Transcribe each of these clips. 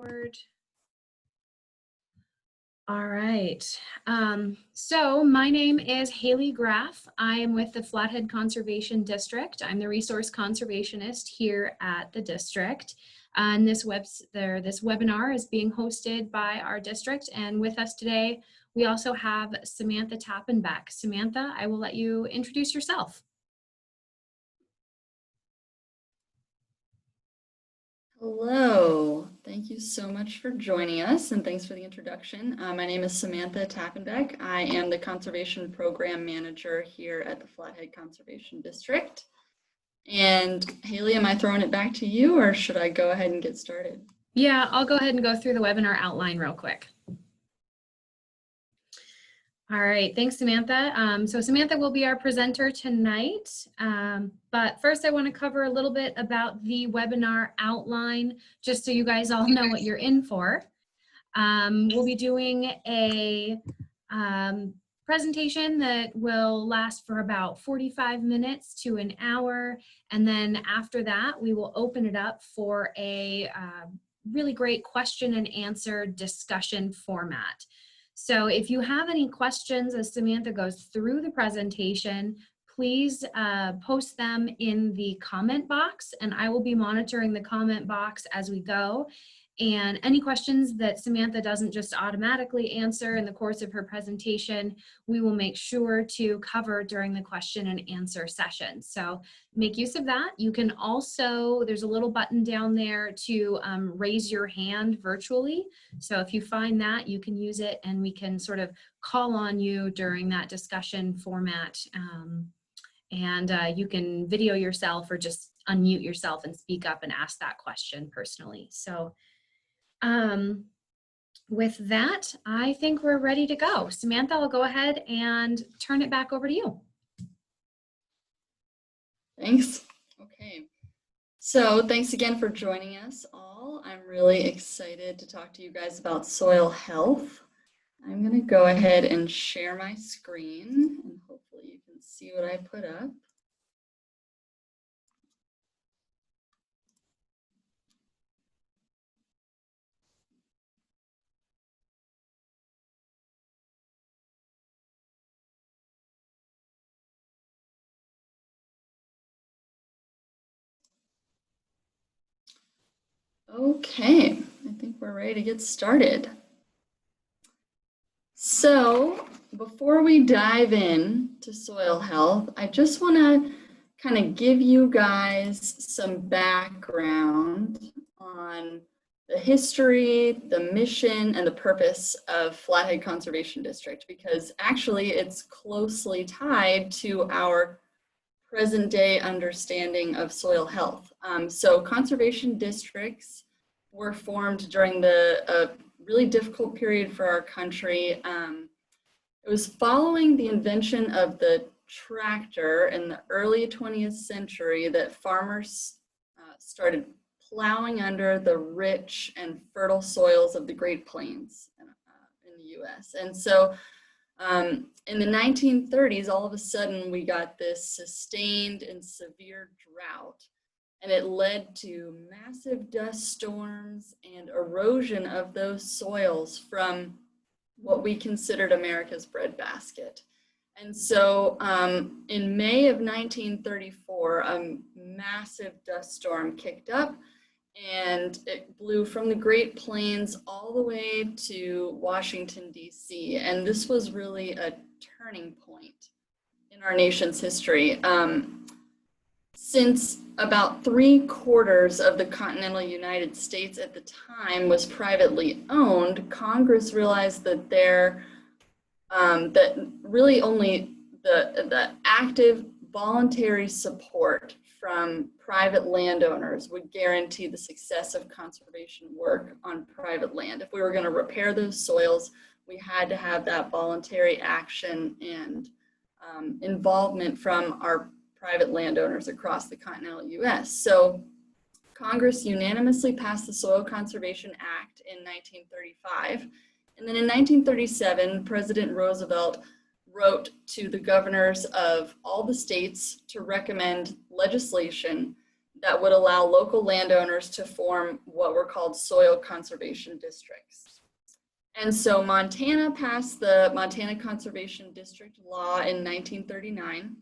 Record. All right. So my name is Haley Graff. I am with the Flathead Conservation District. I'm the resource conservationist here at the district. And this webinar is being hosted by our district. And with us today, we also have Samantha Tappenbeck. Samantha, I will let you introduce yourself. Hello, thank you so much for joining us and thanks for the introduction. My name is Samantha Tappenbeck. I am the Conservation Program Manager here at the Flathead Conservation District. And Haley, am I throwing it back to you or should I go ahead and get started? Yeah, I'll go ahead and go through the webinar outline real quick. All right, thanks, Samantha. So Samantha will be our presenter tonight, but first I want to cover a little bit about the webinar outline, just so you guys all know what you're in for. We'll be doing a presentation that will last for about 45 minutes to an hour, and then after that we will open it up for a really great question and answer discussion format. So if you have any questions as Samantha goes through the presentation, please post them in the comment box, and I will be monitoring the comment box as we go. And any questions that Samantha doesn't just automatically answer in the course of her presentation, we will make sure to cover during the question and answer session. So make use of that. You can also, there's a little button down there to raise your hand virtually. So if you find that, you can use it and we can sort of call on you during that discussion format. You can video yourself or just unmute yourself and speak up and ask that question personally. So with that, I think we're ready to go. Samantha, I'll go ahead and turn it back over to you. Thanks. Okay. So thanks again for joining us all. I'm really excited to talk to you guys about soil health. I'm going to go ahead and share my screen and hopefully you can see what I put up. Okay, I think we're ready to get started. So before we dive in to soil health, I just want to kind of give you guys some background on the history, the mission, and the purpose of Flathead Conservation District, because actually it's closely tied to our present day understanding of soil health. So conservation districts were formed during the really difficult period for our country. It was following the invention of the tractor in the early 20th century that farmers started plowing under the rich and fertile soils of the Great Plains in the US. And so in the 1930s, all of a sudden we got this sustained and severe drought, and it led to massive dust storms and erosion of those soils from what we considered America's breadbasket. And so in May of 1934, a massive dust storm kicked up, and it blew from the Great Plains all the way to Washington, D.C. And this was really a turning point in our nation's history. Since about 3/4 of the continental United States at the time was privately owned, Congress realized that that really only the active voluntary support from private landowners would guarantee the success of conservation work on private land. If we were going to repair those soils, we had to have that voluntary action and involvement from our private landowners across the continental US. So Congress unanimously passed the Soil Conservation Act in 1935. And then in 1937, President Roosevelt wrote to the governors of all the states to recommend legislation that would allow local landowners to form what were called soil conservation districts. And so Montana passed the Montana Conservation District Law in 1939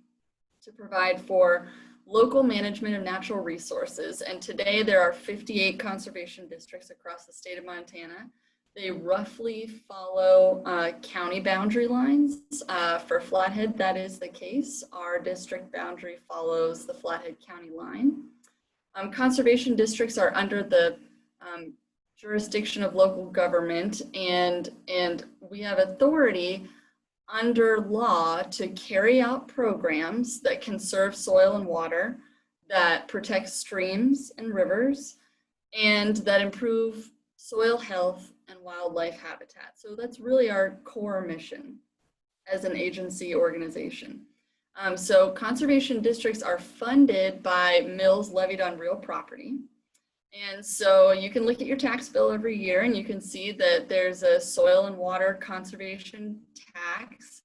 to provide for local management of natural resources. And today there are 58 conservation districts across the state of Montana. They roughly follow county boundary lines. For Flathead, that is the case. Our district boundary follows the Flathead County line. Conservation districts are under the jurisdiction of local government, and we have authority under law to carry out programs that conserve soil and water, that protect streams and rivers, and that improve soil health and wildlife habitat. So that's really our core mission as an agency organization. So conservation districts are funded by mills levied on real property. And so you can look at your tax bill every year and you can see that there's a soil and water conservation tax.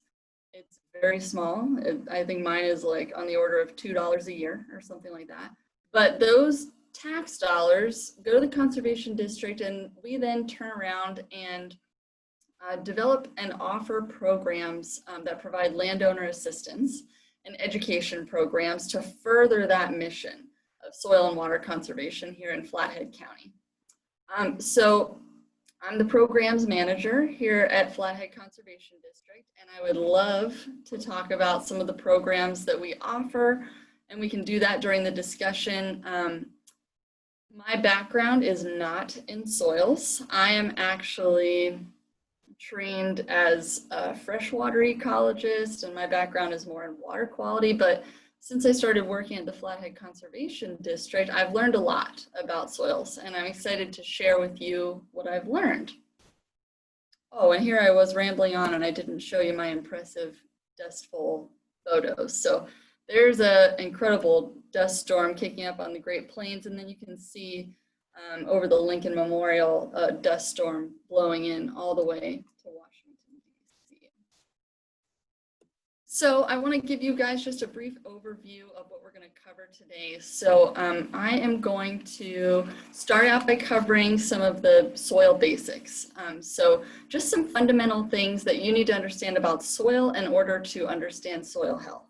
It's very small. I think mine is like on the order of $2 a year or something like that. But those tax dollars go to the conservation district, and we then turn around and develop and offer programs that provide landowner assistance and education programs to further that mission of soil and water conservation here in Flathead County. So I'm the programs manager here at Flathead Conservation District, and I would love to talk about some of the programs that we offer, and we can do that during the discussion. My background is not in soils. I am actually trained as a freshwater ecologist, and my background is more in water quality, but since I started working at the Flathead Conservation District, I've learned a lot about soils, and I'm excited to share with you what I've learned. Oh, and here I was rambling on, and I didn't show you my impressive Dust Bowl photos. So there's an incredible dust storm kicking up on the Great Plains, and then you can see over the Lincoln Memorial dust storm blowing in all the way to Washington, D.C. So I want to give you guys just a brief overview of what we're going to cover today. So I am going to start out by covering some of the soil basics. So just some fundamental things that you need to understand about soil in order to understand soil health.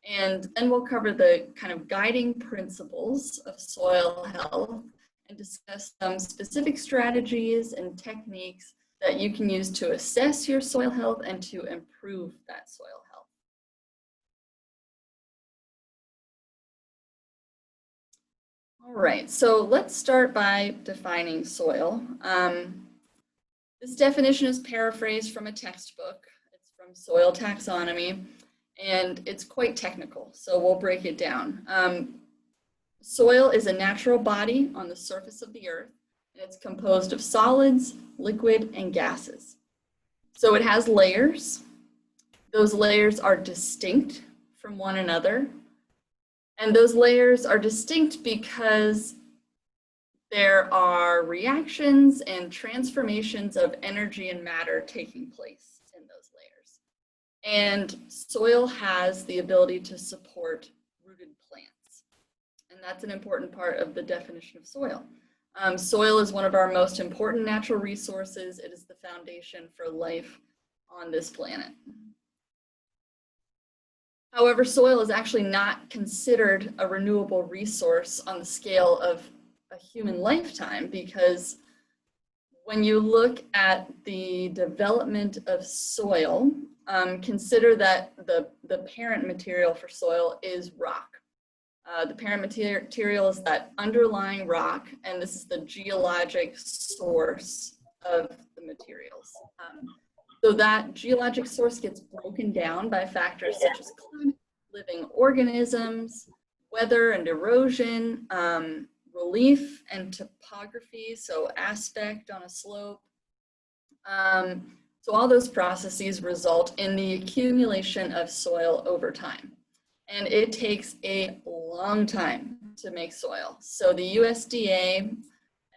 And then we'll cover the kind of guiding principles of soil health and discuss some specific strategies and techniques that you can use to assess your soil health and to improve that soil health. All right, so let's start by defining soil. This definition is paraphrased from a textbook. It's from Soil Taxonomy, and it's quite technical, so we'll break it down. Soil is a natural body on the surface of the earth, and it's composed of solids, liquid, and gases. So it has layers. Those layers are distinct from one another, and those layers are distinct because there are reactions and transformations of energy and matter taking place in those layers. And soil has the ability to support rooted plants. And that's an important part of the definition of soil. Soil is one of our most important natural resources. It is the foundation for life on this planet. However, soil is actually not considered a renewable resource on the scale of a human lifetime, because when you look at the development of soil, consider that the parent material for soil is rock. The parent material is that underlying rock, and this is the geologic source of the materials. So that geologic source gets broken down by factors such as climate, living organisms, weather and erosion, relief and topography, so aspect on a slope. So all those processes result in the accumulation of soil over time. And it takes a long time to make soil. So the USDA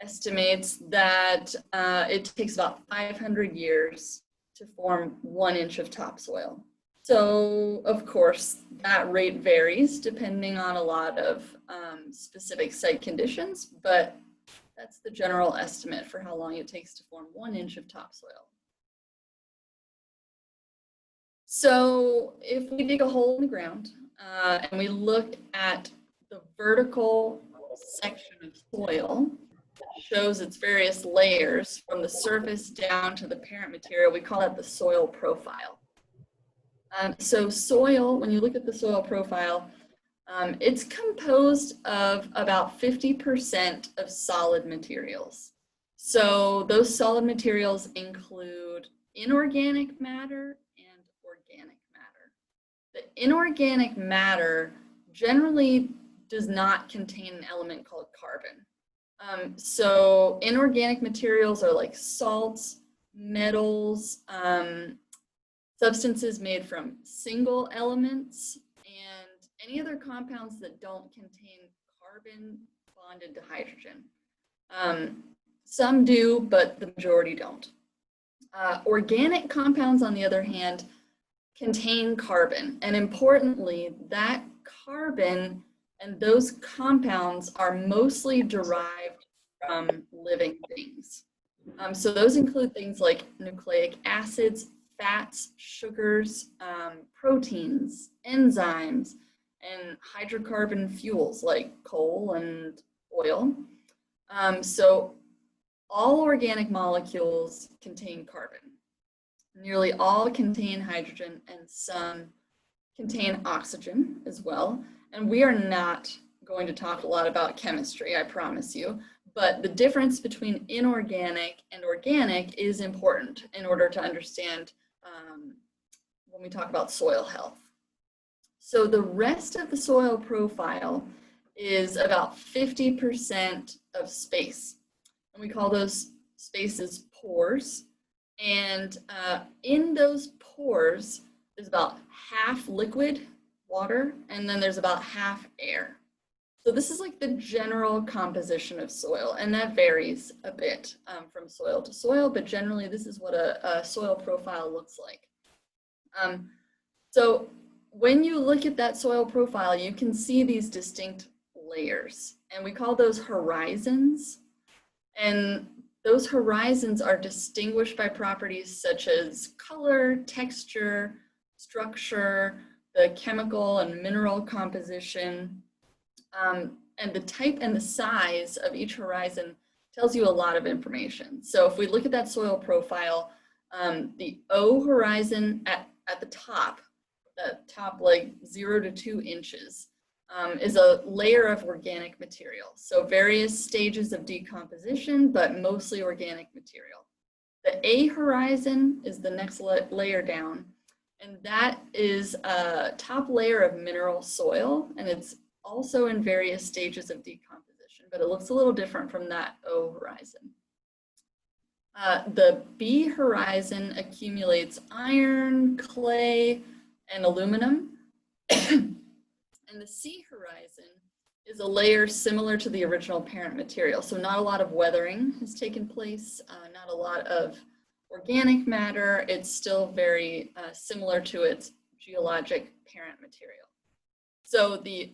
estimates that it takes about 500 years to form 1 inch of topsoil. So, of course, that rate varies depending on a lot of specific site conditions, but that's the general estimate for how long it takes to form 1 inch of topsoil. So if we dig a hole in the ground and we look at the vertical section of soil, it shows its various layers from the surface down to the parent material. We call that the soil profile. So soil, when you look at the soil profile, it's composed of about 50% of solid materials. So those solid materials include inorganic matter and organic matter. The inorganic matter generally does not contain an element called carbon. So inorganic materials are like salts, metals, substances made from single elements, and any other compounds that don't contain carbon bonded to hydrogen. Some do, but the majority don't. Organic compounds, on the other hand, contain carbon, and importantly, that carbon and those compounds are mostly derived from living things. So those include things like nucleic acids, fats, sugars, proteins, enzymes, and hydrocarbon fuels like coal and oil. So all organic molecules contain carbon. Nearly all contain hydrogen, and some contain oxygen as well. And we are not going to talk a lot about chemistry, I promise you, but the difference between inorganic and organic is important in order to understand when we talk about soil health. So the rest of the soil profile is about 50% of space, and we call those spaces pores. And in those pores, there's about half liquid water, and then there's about half air. So this is like the general composition of soil, and that varies a bit from soil to soil, but generally this is what a soil profile looks like. So when you look at that soil profile, you can see these distinct layers, and we call those horizons. And those horizons are distinguished by properties such as color, texture, structure, the chemical and mineral composition, and the type and the size of each horizon tells you a lot of information. So if we look at that soil profile, the O horizon at the top like 0 to 2 inches, is a layer of organic material. So various stages of decomposition, but mostly organic material. The A horizon is the next layer down, and that is a top layer of mineral soil, and it's also in various stages of decomposition, but it looks a little different from that O horizon. The B horizon accumulates iron, clay, and aluminum. And the C horizon is a layer similar to the original parent material. So not a lot of weathering has taken place, not a lot of organic matter. It's still very similar to its geologic parent material. So the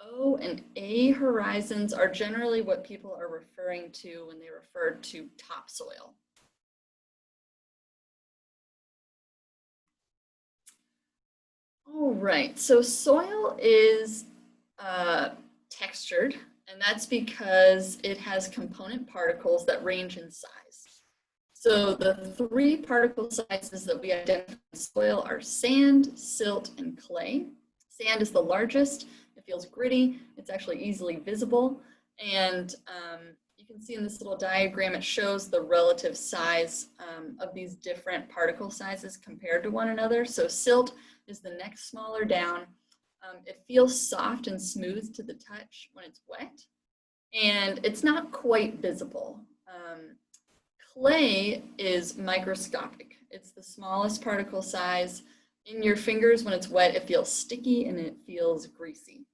O and A horizons are generally what people are referring to when they refer to topsoil. All right, so soil is textured, and that's because it has component particles that range in size. So the 3 particle sizes that we identify in soil are sand, silt, and clay. Sand is the largest. It feels gritty. It's actually easily visible. And you can see in this little diagram, it shows the relative size of these different particle sizes compared to one another. So silt is the next smaller down. It feels soft and smooth to the touch when it's wet, and it's not quite visible. Clay is microscopic. It's the smallest particle size. In your fingers when it's wet, it feels sticky and it feels greasy.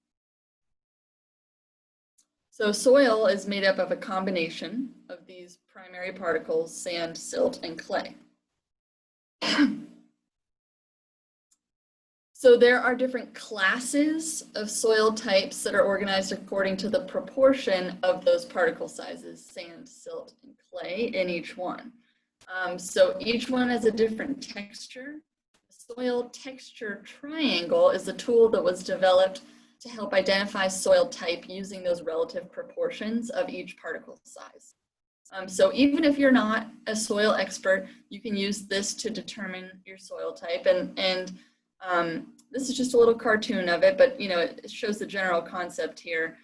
So soil is made up of a combination of these primary particles, sand, silt, and clay. So there are different classes of soil types that are organized according to the proportion of those particle sizes, sand, silt, and clay in each one. So each one has a different texture. The soil texture triangle is a tool that was developed to help identify soil type using those relative proportions of each particle size. So even if you're not a soil expert, you can use this to determine your soil type. And this is just a little cartoon of it, but it shows the general concept here.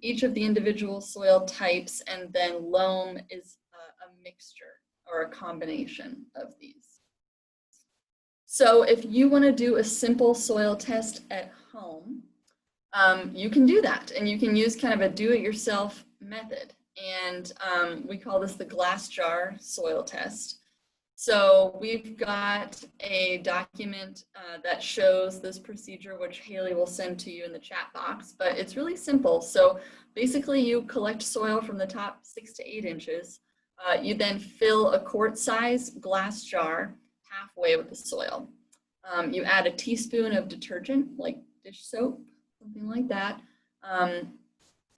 Each of the individual soil types, and then loam is a mixture or a combination of these. So if you want to do a simple soil test at home, you can do that, and you can use kind of a do-it-yourself method. And we call this the glass jar soil test. So we've got a document that shows this procedure, which Haley will send to you in the chat box, but it's really simple. So basically you collect soil from the top 6 to 8 inches. You then fill a quart-sized glass jar halfway with the soil. You add a teaspoon of detergent, like dish soap, something like that.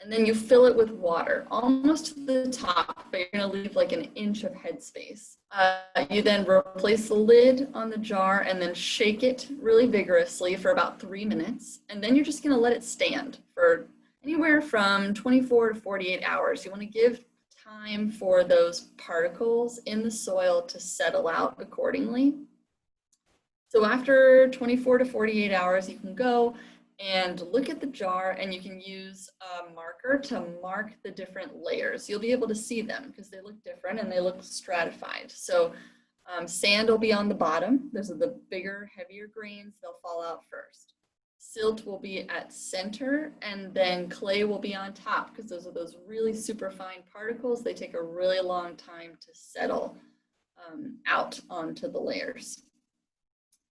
And then you fill it with water, almost to the top, but you're going to leave like an inch of headspace. You then replace the lid on the jar and then shake it really vigorously for about 3 minutes. And then you're just going to let it stand for anywhere from 24 to 48 hours. You want to give time for those particles in the soil to settle out accordingly. So after 24 to 48 hours, you can go and look at the jar, and you can use a marker to mark the different layers. You'll be able to see them because they look different and they look stratified. So sand will be on the bottom. Those are the bigger, heavier grains. They'll fall out first. Silt will be at center, and then clay will be on top because those are those really super fine particles. They take a really long time to settle out onto the layers.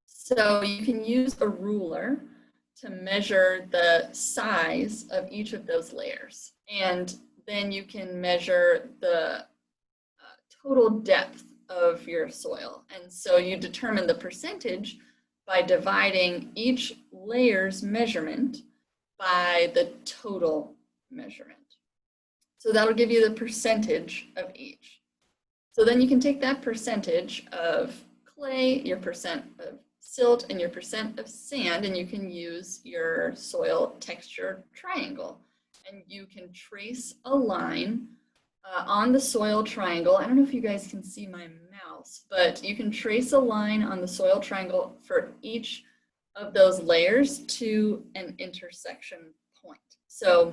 So you can use a ruler to measure the size of each of those layers. And then you can measure the total depth of your soil. And so you determine the percentage by dividing each layer's measurement by the total measurement. So that'll give you the percentage of each. So then you can take that percentage of clay, your percent of silt, and your percent of sand, and you can use your soil texture triangle. And you can trace a line on the soil triangle. I don't know if you guys can see my mouse, but you can trace a line on the soil triangle for each of those layers to an intersection point. So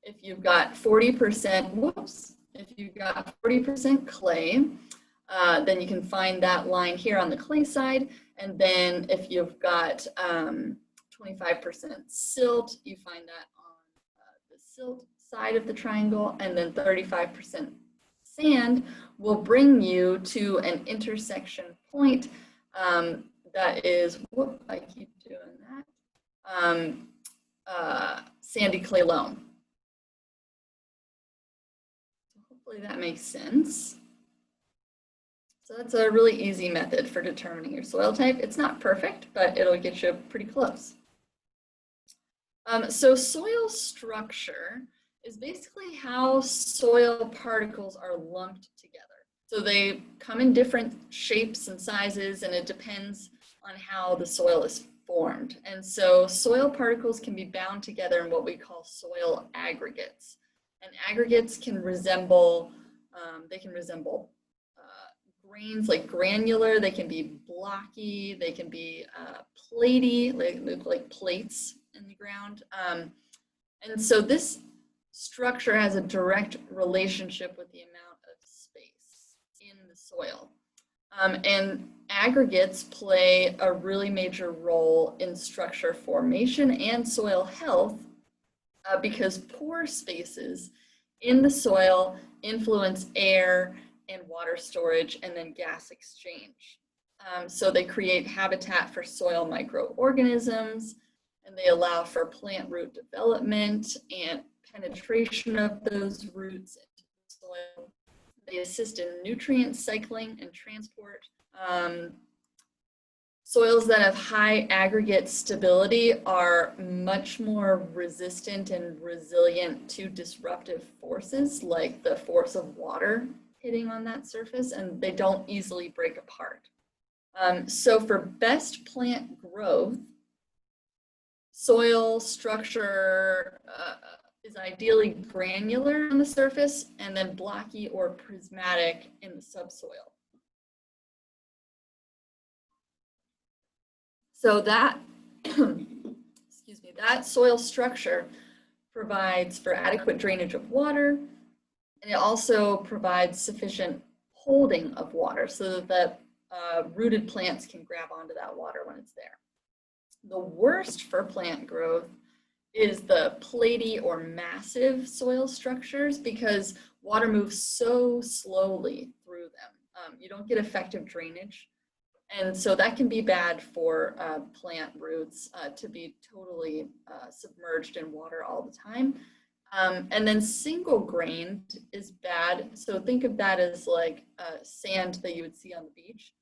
if you've got 40%, if you've got 40% clay, then you can find that line here on the clay side. And then if you've got 25% silt, you find that on the silt side of the triangle. And then 35% sand will bring you to an intersection point that is, whoop, I keep doing that, sandy clay loam. So hopefully that makes sense. So that's a really easy method for determining your soil type. It's not perfect, but it'll get you pretty close. So soil structure is basically how soil particles are lumped together. So they come in different shapes and sizes, and it depends on how the soil is formed. And so soil particles can be bound together in what we call soil aggregates. And aggregates can resemble, grains, like granular. They can be blocky, they can be platey, like plates in the ground. And so this structure has a direct relationship with the amount of space in the soil. And aggregates play a really major role in structure formation and soil health because pore spaces in the soil influence air and water storage and then gas exchange. So they create habitat for soil microorganisms, and they allow for plant root development and penetration of those roots into the soil. They assist in nutrient cycling and transport. Soils that have high aggregate stability are much more resistant and resilient to disruptive forces like the force of water hitting on that surface, and they don't easily break apart. So for best plant growth, soil structure is ideally granular on the surface and then blocky or prismatic in the subsoil. So that, excuse me, that soil structure provides for adequate drainage of water, and it also provides sufficient holding of water so that rooted plants can grab onto that water when it's there. The worst for plant growth is the platy or massive soil structures because water moves so slowly through them. You don't get effective drainage. And so that can be bad for plant roots to be totally submerged in water all the time. And then single grained is bad. So think of that as like sand that you would see on the beach.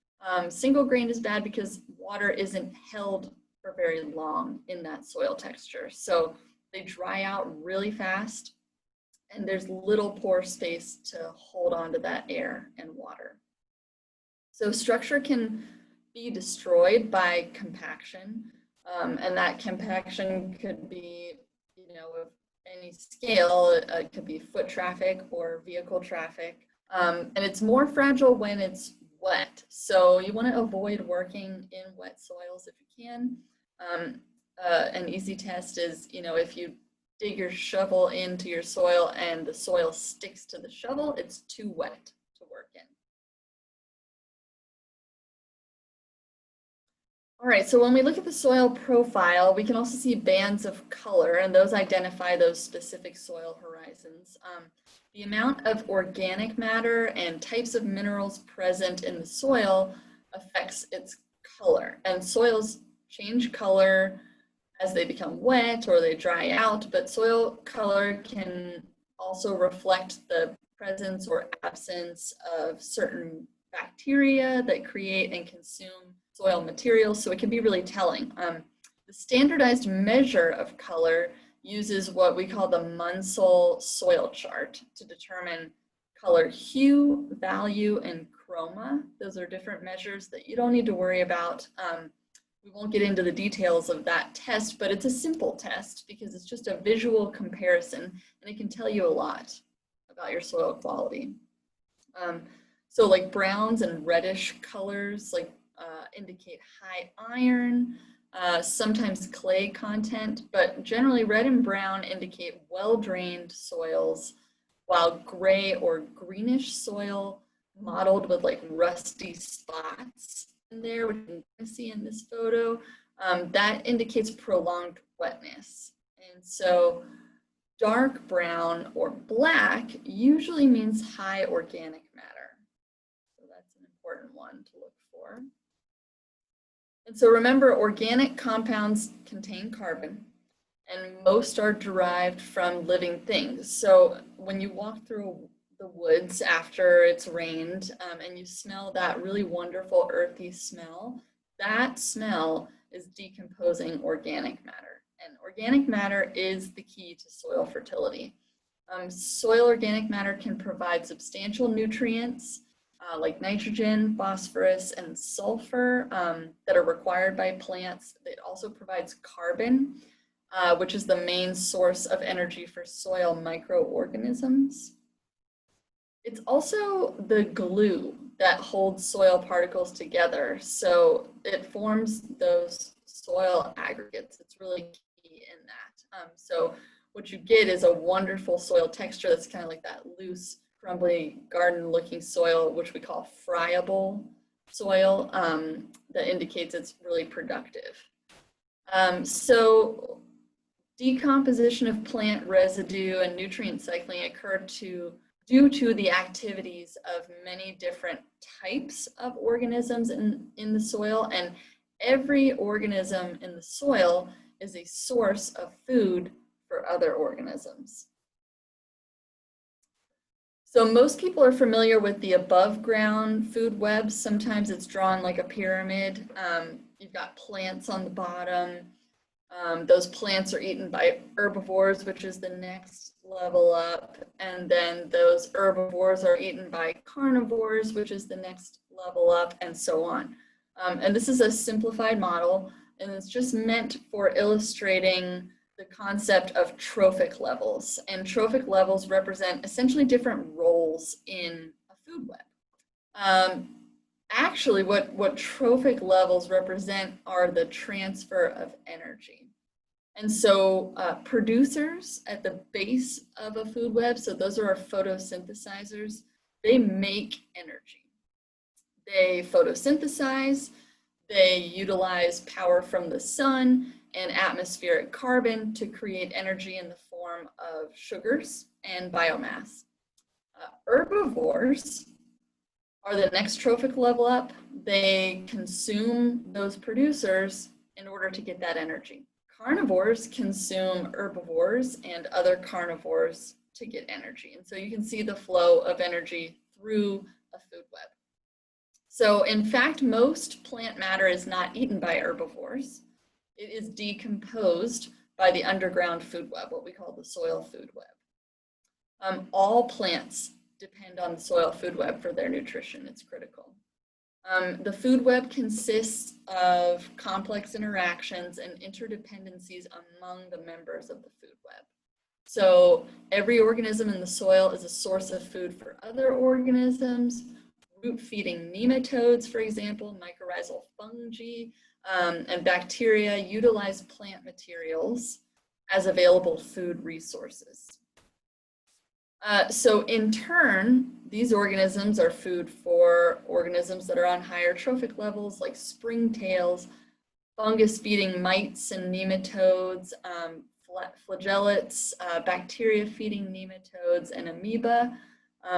Single grained is bad because water isn't held for very long in that soil texture. So they dry out really fast and there's little pore space to hold on to that air and water. So structure can be destroyed by compaction, and that compaction could be, of any scale. It could be foot traffic or vehicle traffic, and it's more fragile when it's wet. So you want to avoid working in wet soils if you can. An easy test is, if you dig your shovel into your soil and the soil sticks to the shovel, it's too wet to work in. All right, so when we look at the soil profile, we can also see bands of color, and those identify those specific soil horizons. The amount of organic matter and types of minerals present in the soil affects its color, and soils change color as they become wet or they dry out, but soil color can also reflect the presence or absence of certain bacteria that create and consume soil materials, so it can be really telling. The standardized measure of color uses what we call the Munsell soil chart to determine color hue, value, and chroma. Those are different measures that you don't need to worry about. We won't get into the details of that test, but it's a simple test because it's just a visual comparison and it can tell you a lot about your soil quality. So like browns and reddish colors indicate high iron, sometimes clay content, but generally red and brown indicate well-drained soils, while gray or greenish soil mottled with like rusty spots in there, which you can see in this photo, that indicates prolonged wetness. And so dark brown or black usually means high organic matter. So that's an important one to look for. And so remember, organic compounds contain carbon, and most are derived from living things. So when you walk through the woods after it's rained and you smell that really wonderful earthy smell, that smell is decomposing organic matter. And organic matter is the key to soil fertility. Soil organic matter can provide substantial nutrients like nitrogen, phosphorus, and sulfur that are required by plants. It also provides carbon, which is the main source of energy for soil microorganisms. It's also the glue that holds soil particles together. So it forms those soil aggregates. It's really key in that. So what you get is a wonderful soil texture that's kind of like that loose, crumbly, garden-looking soil, which we call friable soil, that indicates it's really productive. So decomposition of plant residue and nutrient cycling occurred due to the activities of many different types of organisms in the soil, and every organism in the soil is a source of food for other organisms. So most people are familiar with the above ground food web. Sometimes it's drawn like a pyramid. You've got plants on the bottom. Those plants are eaten by herbivores, which is the next level up. And then those herbivores are eaten by carnivores, which is the next level up, and so on. And this is a simplified model, and it's just meant for illustrating the concept of trophic levels. And trophic levels represent essentially different roles in a food web. Actually, what trophic levels represent are the transfer of energy. And so producers at the base of a food web, so those are our photosynthesizers, they make energy. They photosynthesize, they utilize power from the sun and atmospheric carbon to create energy in the form of sugars and biomass. Herbivores are the next trophic level up. They consume those producers in order to get that energy. Carnivores consume herbivores and other carnivores to get energy. And so you can see the flow of energy through a food web. So in fact, most plant matter is not eaten by herbivores. It is decomposed by the underground food web, what we call the soil food web. All plants depend on the soil food web for their nutrition. It's critical. The food web consists of complex interactions and interdependencies among the members of the food web. So every organism in the soil is a source of food for other organisms. Root-feeding nematodes, for example, mycorrhizal fungi, and bacteria utilize plant materials as available food resources. So in turn, these organisms are food for organisms that are on higher trophic levels like springtails, fungus-feeding mites and nematodes, flagellates, bacteria-feeding nematodes, and amoeba.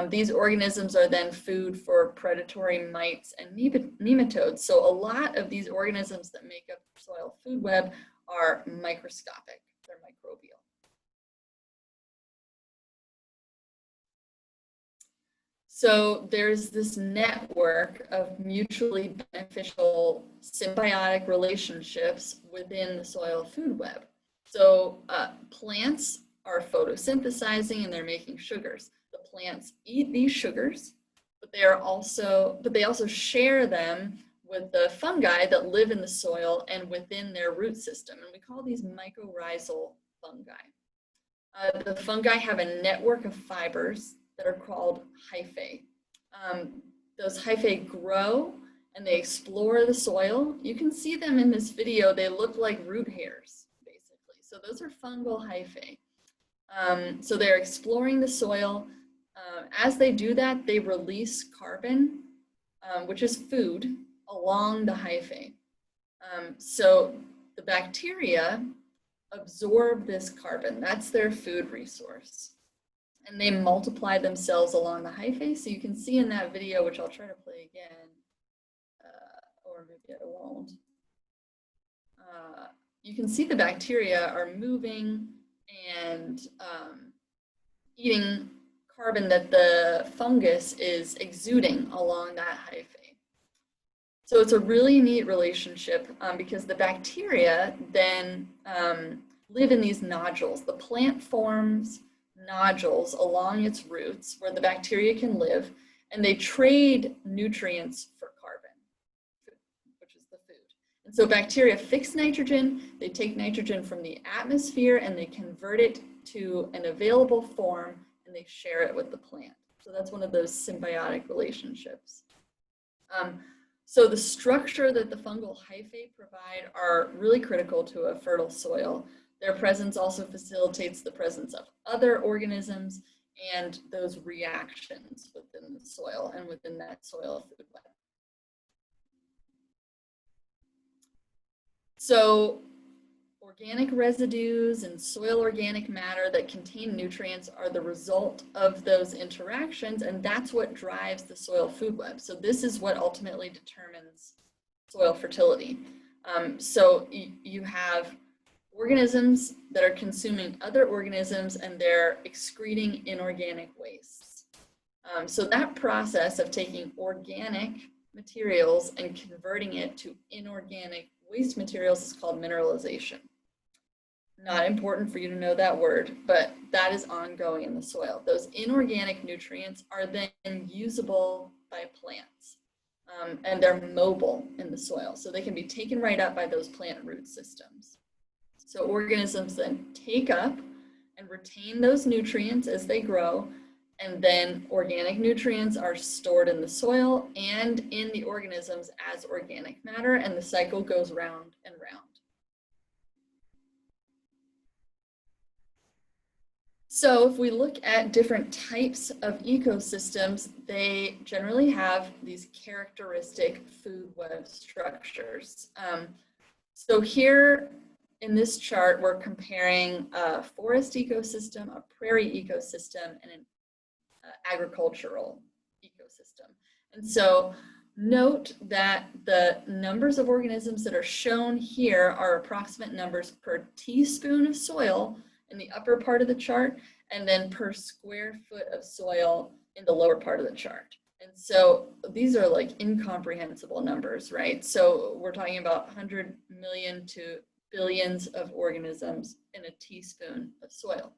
These organisms are then food for predatory mites and nematodes. So a lot of these organisms that make up the soil food web are microscopic, they're microbial. So there's this network of mutually beneficial symbiotic relationships within the soil food web. So plants are photosynthesizing and they're making sugars. The plants eat these sugars, but they also share them with the fungi that live in the soil and within their root system. And we call these mycorrhizal fungi. The fungi have a network of fibers that are called hyphae. Those hyphae grow and they explore the soil. You can see them in this video. They look like root hairs, basically. So those are fungal hyphae. So they're exploring the soil. As they do that, they release carbon, which is food, along the hyphae. So the bacteria absorb this carbon. That's their food resource. And they multiply themselves along the hyphae. So you can see in that video, which I'll try to play again, or maybe I won't. You can see the bacteria are moving and eating carbon that the fungus is exuding along that hyphae. So it's a really neat relationship because the bacteria then live in these nodules. The plant forms nodules along its roots where the bacteria can live, and they trade nutrients for carbon, which is the food. And so bacteria fix nitrogen, they take nitrogen from the atmosphere and they convert it to an available form and they share it with the plant. So that's one of those symbiotic relationships. So the structure that the fungal hyphae provide are really critical to a fertile soil. Their presence also facilitates the presence of other organisms and those reactions within the soil and within that soil food web. So organic residues and soil organic matter that contain nutrients are the result of those interactions, and that's what drives the soil food web. So this is what ultimately determines soil fertility. So you have organisms that are consuming other organisms and they're excreting inorganic wastes. So that process of taking organic materials and converting it to inorganic waste materials is called mineralization. Not important for you to know that word, but that is ongoing in the soil. Those inorganic nutrients are then usable by plants, and they're mobile in the soil. So they can be taken right up by those plant root systems. So organisms then take up and retain those nutrients as they grow, and then organic nutrients are stored in the soil and in the organisms as organic matter, and the cycle goes round and round. So if we look at different types of ecosystems, they generally have these characteristic food web structures. So here in this chart, we're comparing a forest ecosystem, a prairie ecosystem, and an agricultural ecosystem. And so note that the numbers of organisms that are shown here are approximate numbers per teaspoon of soil in the upper part of the chart, and then per square foot of soil in the lower part of the chart. And so these are like incomprehensible numbers, right? So we're talking about 100 million to billions of organisms in a teaspoon of soil.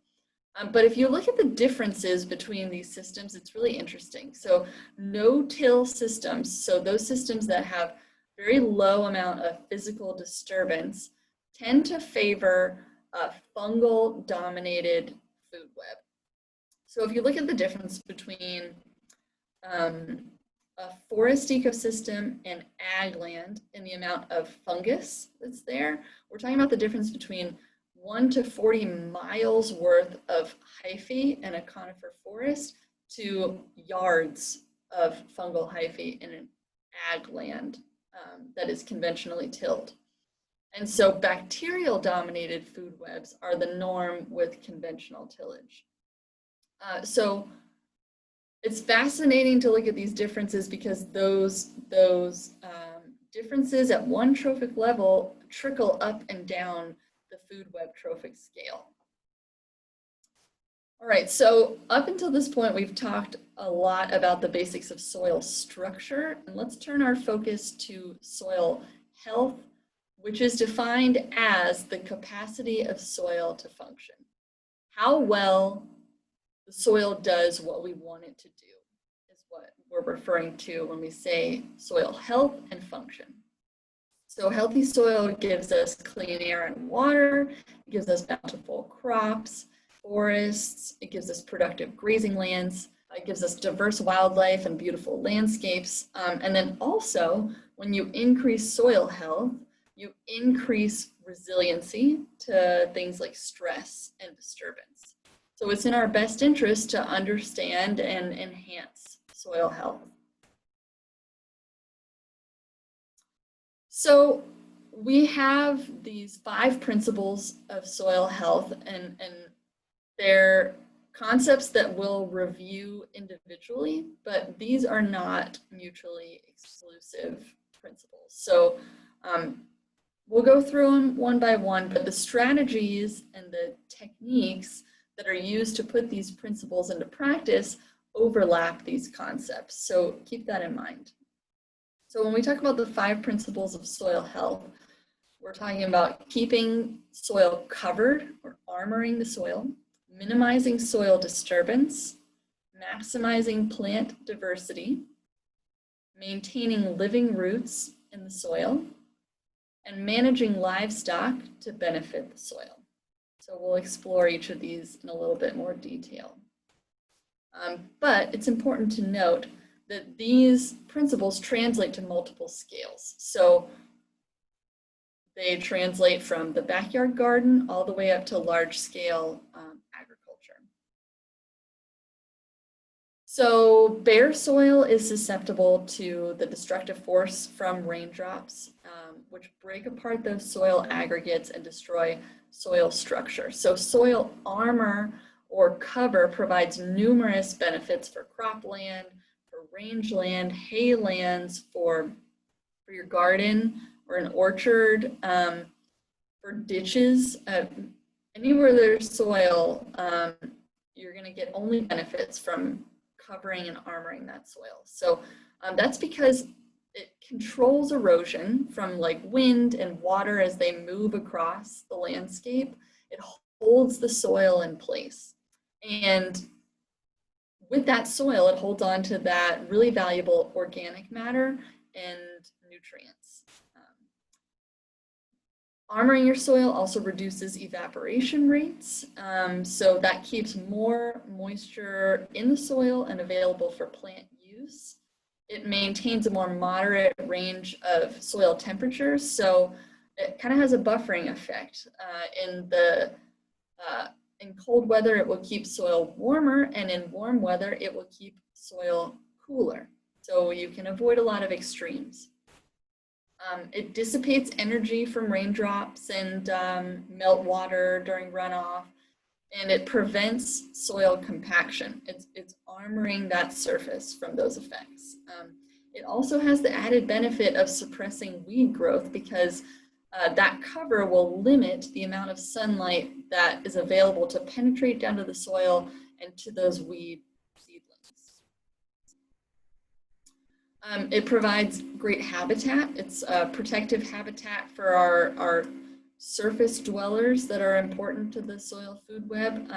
But if you look at the differences between these systems, it's really interesting. So no-till systems, so those systems that have very low amount of physical disturbance, tend to favor a fungal-dominated food web. So if you look at the difference between a forest ecosystem and ag land and the amount of fungus that's there, we're talking about the difference between 1 to 40 miles worth of hyphae in a conifer forest to yards of fungal hyphae in an ag land that is conventionally tilled. And so bacterial dominated food webs are the norm with conventional tillage. So it's fascinating to look at these differences because those differences at one trophic level trickle up and down the food web trophic scale. All right, so up until this point, we've talked a lot about the basics of soil structure, and let's turn our focus to soil health, which is defined as the capacity of soil to function. How well the soil does what we want it to do is what we're referring to when we say soil health and function. So healthy soil gives us clean air and water, it gives us bountiful crops, forests, it gives us productive grazing lands, it gives us diverse wildlife and beautiful landscapes. And then also, when you increase soil health, you increase resiliency to things like stress and disturbance. So it's in our best interest to understand and enhance soil health. So we have these 5 principles of soil health, and they're concepts that we'll review individually, but these are not mutually exclusive principles. So we'll go through them one by one, but the strategies and the techniques that are used to put these principles into practice overlap these concepts. So keep that in mind. So when we talk about the 5 principles of soil health, we're talking about keeping soil covered or armoring the soil, minimizing soil disturbance, maximizing plant diversity, maintaining living roots in the soil, and managing livestock to benefit the soil. So we'll explore each of these in a little bit more detail. But it's important to note that these principles translate to multiple scales. So they translate from the backyard garden all the way up to large scale agriculture. So bare soil is susceptible to the destructive force from raindrops, which break apart those soil aggregates and destroy soil structure. So soil armor or cover provides numerous benefits for cropland, for rangeland, haylands, for your garden or an orchard, for ditches. Anywhere there's soil, you're going to get only benefits from covering and armoring that soil. So that's because controls erosion from like wind and water as they move across the landscape. It holds the soil in place. And with that soil, it holds on to that really valuable organic matter and nutrients. Armoring your soil also reduces evaporation rates, so that keeps more moisture in the soil and available for plant use. It maintains a more moderate range of soil temperatures, so it kind of has a buffering effect. In cold weather, it will keep soil warmer, and in warm weather, it will keep soil cooler. So you can avoid a lot of extremes. It dissipates energy from raindrops and meltwater during runoff, and it prevents soil compaction. It's armoring that surface from those effects. It also has the added benefit of suppressing weed growth because that cover will limit the amount of sunlight that is available to penetrate down to the soil and to those weed seedlings. It provides great habitat. It's a protective habitat for our surface dwellers that are important to the soil food web.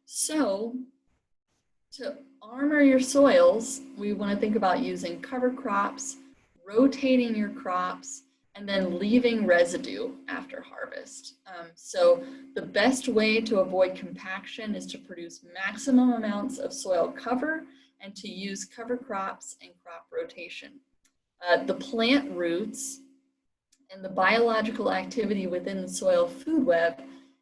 So to armor your soils, we want to think about using cover crops, rotating your crops, and then leaving residue after harvest. So the best way to avoid compaction is to produce maximum amounts of soil cover and to use cover crops and crop rotation. The plant roots and the biological activity within the soil food web,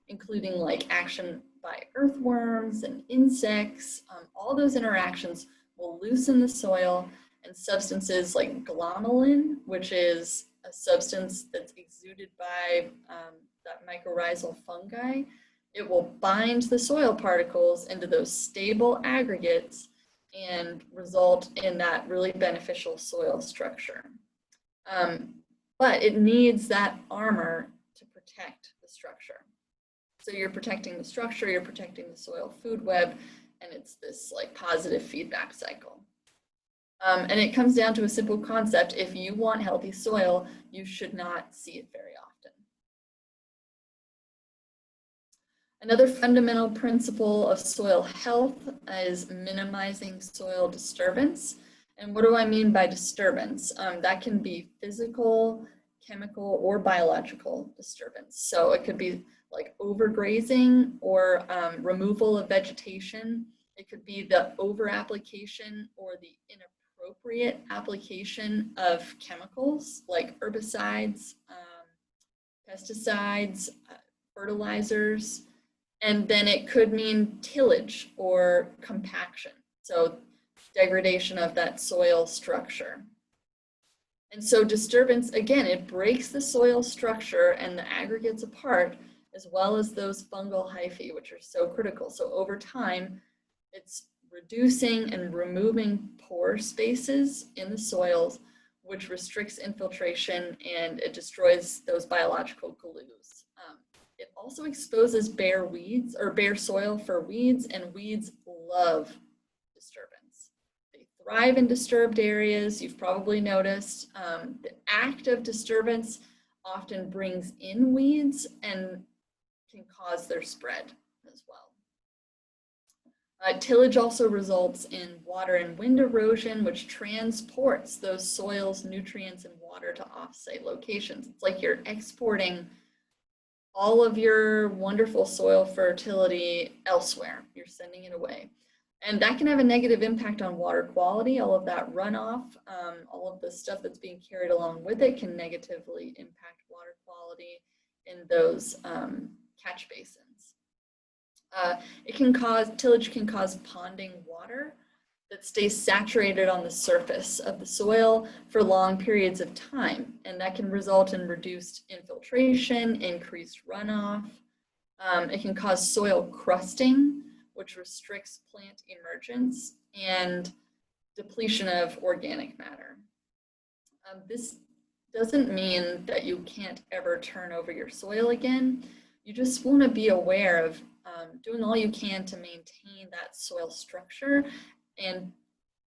including like action by earthworms and insects, all those interactions will loosen the soil, and substances like glomalin, which is a substance that's exuded by that mycorrhizal fungi, it will bind the soil particles into those stable aggregates and result in that really beneficial soil structure. But it needs that armor to protect the structure. So you're protecting the structure, you're protecting the soil food web, and it's this like positive feedback cycle. And it comes down to a simple concept. If you want healthy soil, you should not see it very often. Another fundamental principle of soil health is minimizing soil disturbance. And what do I mean by disturbance? That can be physical, chemical, or biological disturbance. So it could be like overgrazing or removal of vegetation. It could be the over-application or the inappropriate application of chemicals like herbicides, pesticides, fertilizers, and then it could mean tillage or compaction. So degradation of that soil structure. And so disturbance, again, it breaks the soil structure and the aggregates apart, as well as those fungal hyphae, which are so critical. So over time, it's reducing and removing pore spaces in the soils, which restricts infiltration and it destroys those biological glues. It also exposes bare weeds or bare soil for weeds, and weeds love disturbance. They thrive in disturbed areas. You've probably noticed the act of disturbance often brings in weeds and can cause their spread as well. Tillage also results in water and wind erosion, which transports those soils, nutrients, and water to off-site locations. It's like you're exporting all of your wonderful soil fertility elsewhere. You're sending it away. And that can have a negative impact on water quality. All of that runoff, all of the stuff that's being carried along with it can negatively impact water quality in those catch basins. Tillage can cause ponding water that stays saturated on the surface of the soil for long periods of time. And that can result in reduced infiltration, increased runoff. It can cause soil crusting, which restricts plant emergence, and depletion of organic matter. This doesn't mean that you can't ever turn over your soil again. You just want to be aware of doing all you can to maintain that soil structure. And,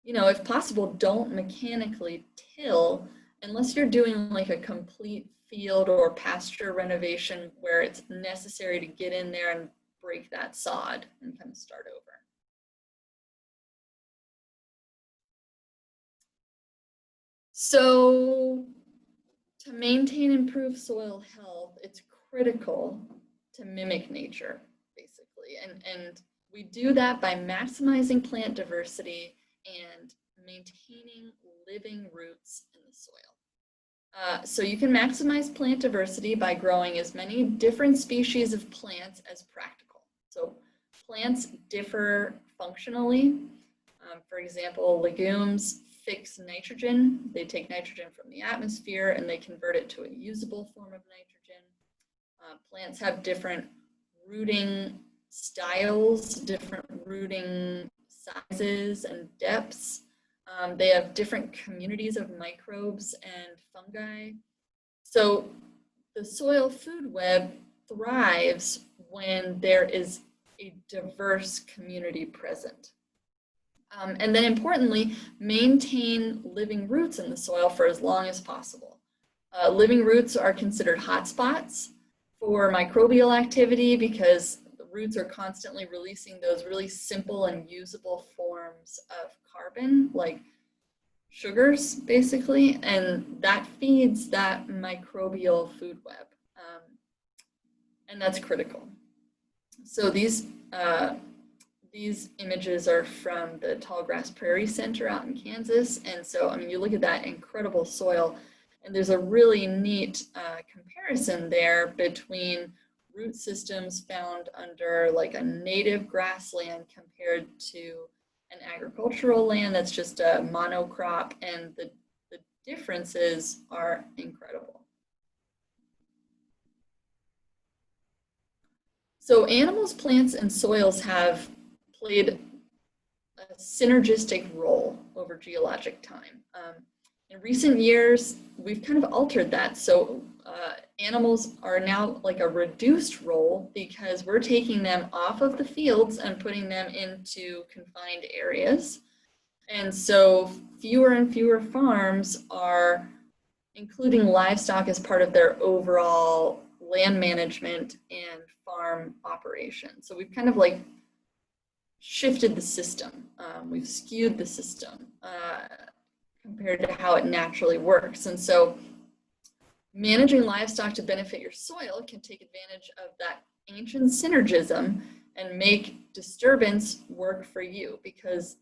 if possible, don't mechanically till unless you're doing like a complete field or pasture renovation where it's necessary to get in there and break that sod and kind of start over. So to maintain improved soil health, it's critical to mimic nature, basically. And we do that by maximizing plant diversity and maintaining living roots in the soil. So you can maximize plant diversity by growing as many different species of plants as practical. So plants differ functionally. For example, legumes fix nitrogen. They take nitrogen from the atmosphere and they convert it to a usable form of nitrogen. Plants have different rooting styles, different rooting sizes and depths. They have different communities of microbes and fungi. So the soil food web thrives when there is a diverse community present. And then importantly, maintain living roots in the soil for as long as possible. Living roots are considered hotspots for microbial activity because the roots are constantly releasing those really simple and usable forms of carbon, like sugars, basically, and that feeds that microbial food web. And that's critical. So these images are from the Tallgrass Prairie Center out in Kansas. And so, I mean, you look at that incredible soil, and there's a really neat comparison there between root systems found under like a native grassland compared to an agricultural land that's just a monocrop, and the differences are incredible. So animals, plants, and soils have played a synergistic role over geologic time. In recent years, we've kind of altered that. So animals are now like a reduced role because we're taking them off of the fields and putting them into confined areas. And so fewer and fewer farms are including livestock as part of their overall land management and farm operation. So we've kind of like shifted the system. We've skewed the system compared to how it naturally works. And so managing livestock to benefit your soil can take advantage of that ancient synergism and make disturbance work for you, because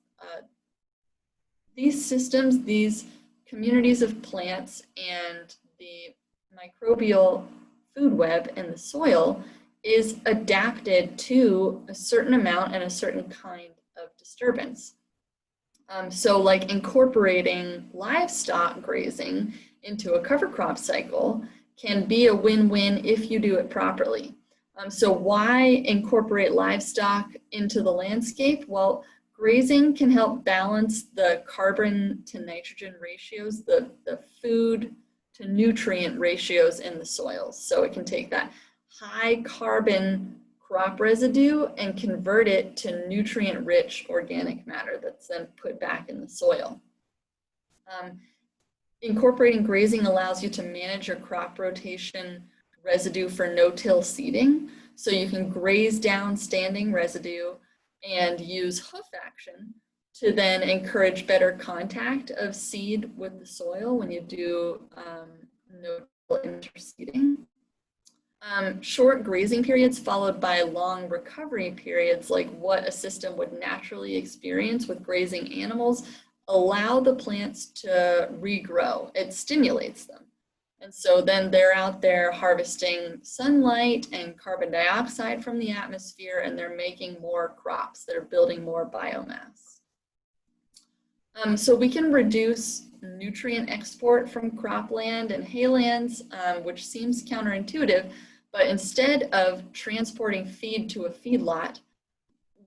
these systems, these communities of plants and the microbial food web in the soil is adapted to a certain amount and a certain kind of disturbance. So like incorporating livestock grazing into a cover crop cycle can be a win-win if you do it properly. So why incorporate livestock into the landscape? Well, grazing can help balance the carbon to nitrogen ratios, the food to nutrient ratios in the soils. So it can take that high carbon crop residue and convert it to nutrient-rich organic matter that's then put back in the soil. Incorporating grazing allows you to manage your crop rotation residue for no-till seeding. So you can graze down standing residue and use hoof action to then encourage better contact of seed with the soil when you do no-till interseeding. Short grazing periods followed by long recovery periods, like what a system would naturally experience with grazing animals, allow the plants to regrow. It stimulates them. And so then they're out there harvesting sunlight and carbon dioxide from the atmosphere, and they're making more crops. They're building more biomass. So we can reduce nutrient export from cropland and haylands, which seems counterintuitive, but instead of transporting feed to a feedlot,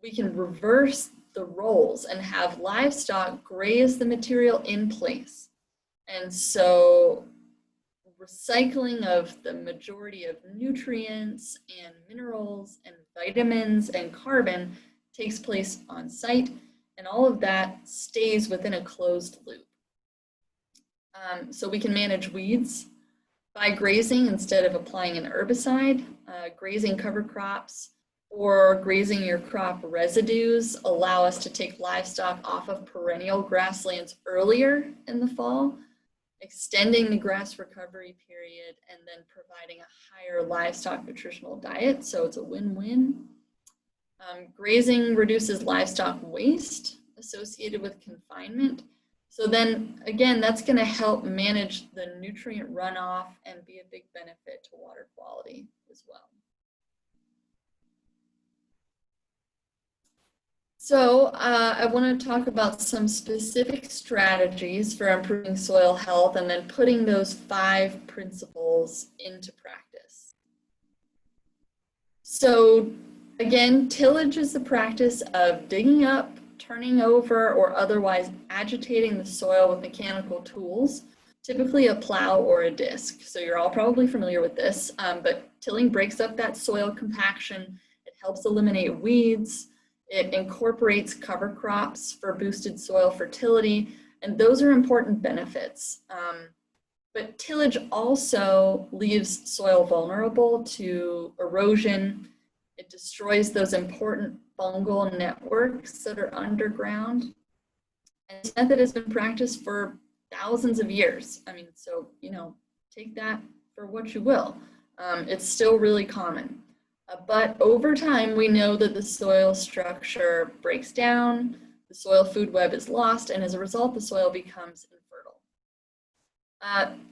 we can reverse the roles and have livestock graze the material in place. And so recycling of the majority of nutrients and minerals and vitamins and carbon takes place on site, and all of that stays within a closed loop. So we can manage weeds by grazing instead of applying an herbicide. Grazing cover crops or grazing your crop residues allow us to take livestock off of perennial grasslands earlier in the fall, extending the grass recovery period and then providing a higher livestock nutritional diet. So it's a win-win. Grazing reduces livestock waste associated with confinement. So then again, that's going to help manage the nutrient runoff and be a big benefit to water quality as well. So I want to talk about some specific strategies for improving soil health and then putting those 5 principles into practice. So again, tillage is the practice of digging up, turning over, or otherwise agitating the soil with mechanical tools, typically a plow or a disc. So you're all probably familiar with this, but tilling breaks up that soil compaction. It helps eliminate weeds. It incorporates cover crops for boosted soil fertility, and those are important benefits. But tillage also leaves soil vulnerable to erosion. It destroys those important fungal networks that are underground. And this method has been practiced for thousands of years. I mean, so, you know, take that for what you will. It's still really common. But over time, we know that the soil structure breaks down, the soil food web is lost, and as a result, the soil becomes infertile.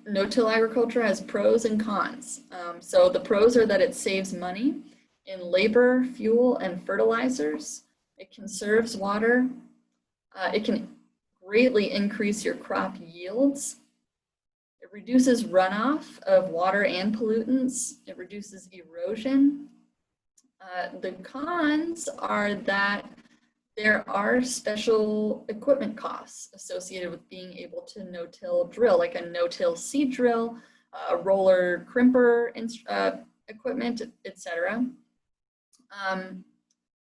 No-till agriculture has pros and cons. So the pros are that it saves money in labor, fuel, and fertilizers. It conserves water. It can greatly increase your crop yields. It reduces runoff of water and pollutants. It reduces erosion. The cons are that there are special equipment costs associated with being able to no-till drill, like a no-till seed drill, a roller crimper equipment, etc.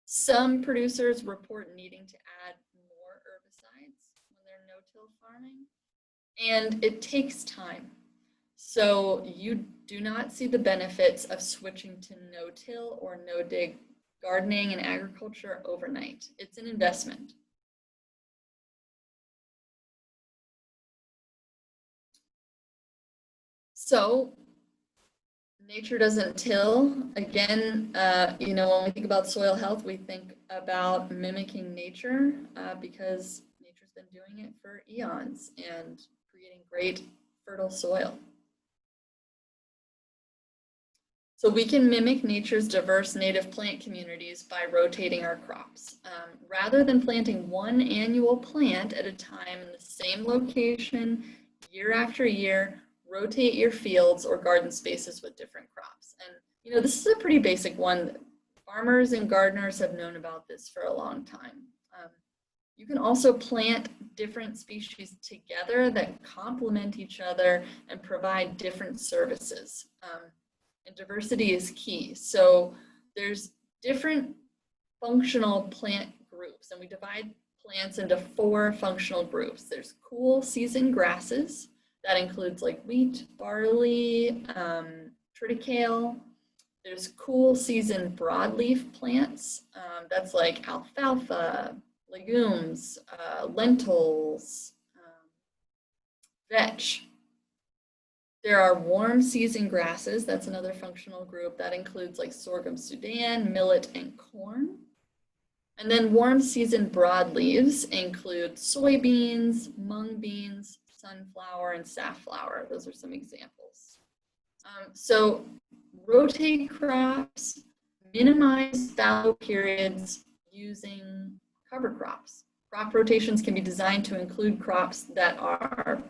Some producers report needing to add more herbicides when they're no-till farming, and it takes time. So you do not see the benefits of switching to no-till or no-dig gardening and agriculture overnight. It's an investment. So nature doesn't till. Again, you know, when we think about soil health, we think about mimicking nature because nature's been doing it for eons and creating great fertile soil. So we can mimic nature's diverse native plant communities by rotating our crops. Rather than planting one annual plant at a time in the same location year after year, rotate your fields or garden spaces with different crops. And you know, this is a pretty basic one. Farmers and gardeners have known about this for a long time. You can also plant different species together that complement each other and provide different services. And diversity is key. So there's different functional plant groups, and we divide plants into 4 functional groups. There's cool season grasses. That includes like wheat, barley, triticale. There's cool season broadleaf plants. That's like alfalfa, legumes, lentils, vetch. There are warm season grasses. That's another functional group that includes like sorghum Sudan, millet, and corn. And then warm season broadleaves include soybeans, mung beans, sunflower, and safflower. Those are some examples. So rotate crops, minimize fallow periods using cover crops. Crop rotations can be designed to include crops that are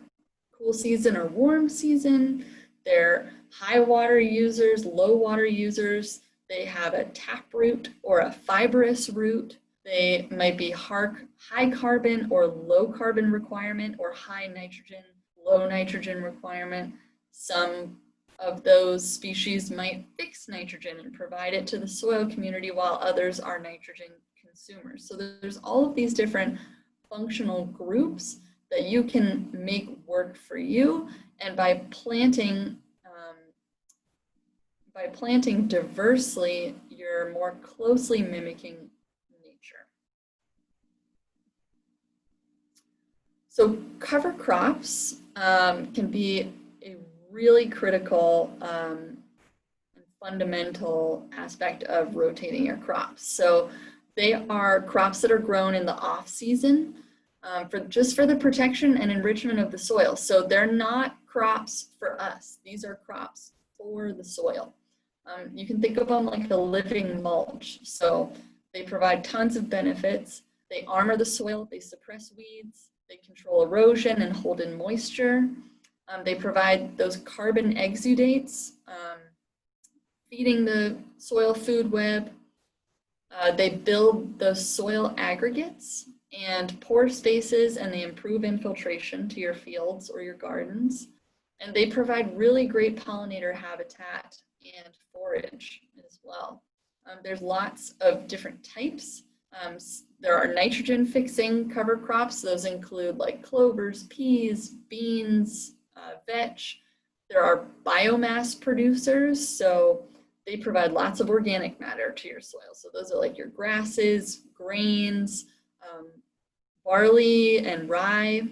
cool season or warm season. They're high water users, low water users. They have a taproot or a fibrous root. They might be high carbon or low carbon requirement, or high nitrogen, low nitrogen requirement. Some of those species might fix nitrogen and provide it to the soil community, while others are nitrogen consumers. So there's all of these different functional groups that you can make work for you. And by planting diversely, you're more closely mimicking nature. So cover crops can be a really critical and fundamental aspect of rotating your crops. So they are crops that are grown in the off season just for the protection and enrichment of the soil. So they're not crops for us. These are crops for the soil. You can think of them like a living mulch. So they provide tons of benefits. They armor the soil, they suppress weeds, they control erosion and hold in moisture. They provide those carbon exudates, feeding the soil food web. They build the soil aggregates and pore spaces, and they improve infiltration to your fields or your gardens. And they provide really great pollinator habitat and forage as well. There's lots of different types. There are nitrogen fixing cover crops. Those include like clovers, peas, beans, vetch. There are biomass producers, so they provide lots of organic matter to your soil. So those are like your grasses, grains, barley and rye.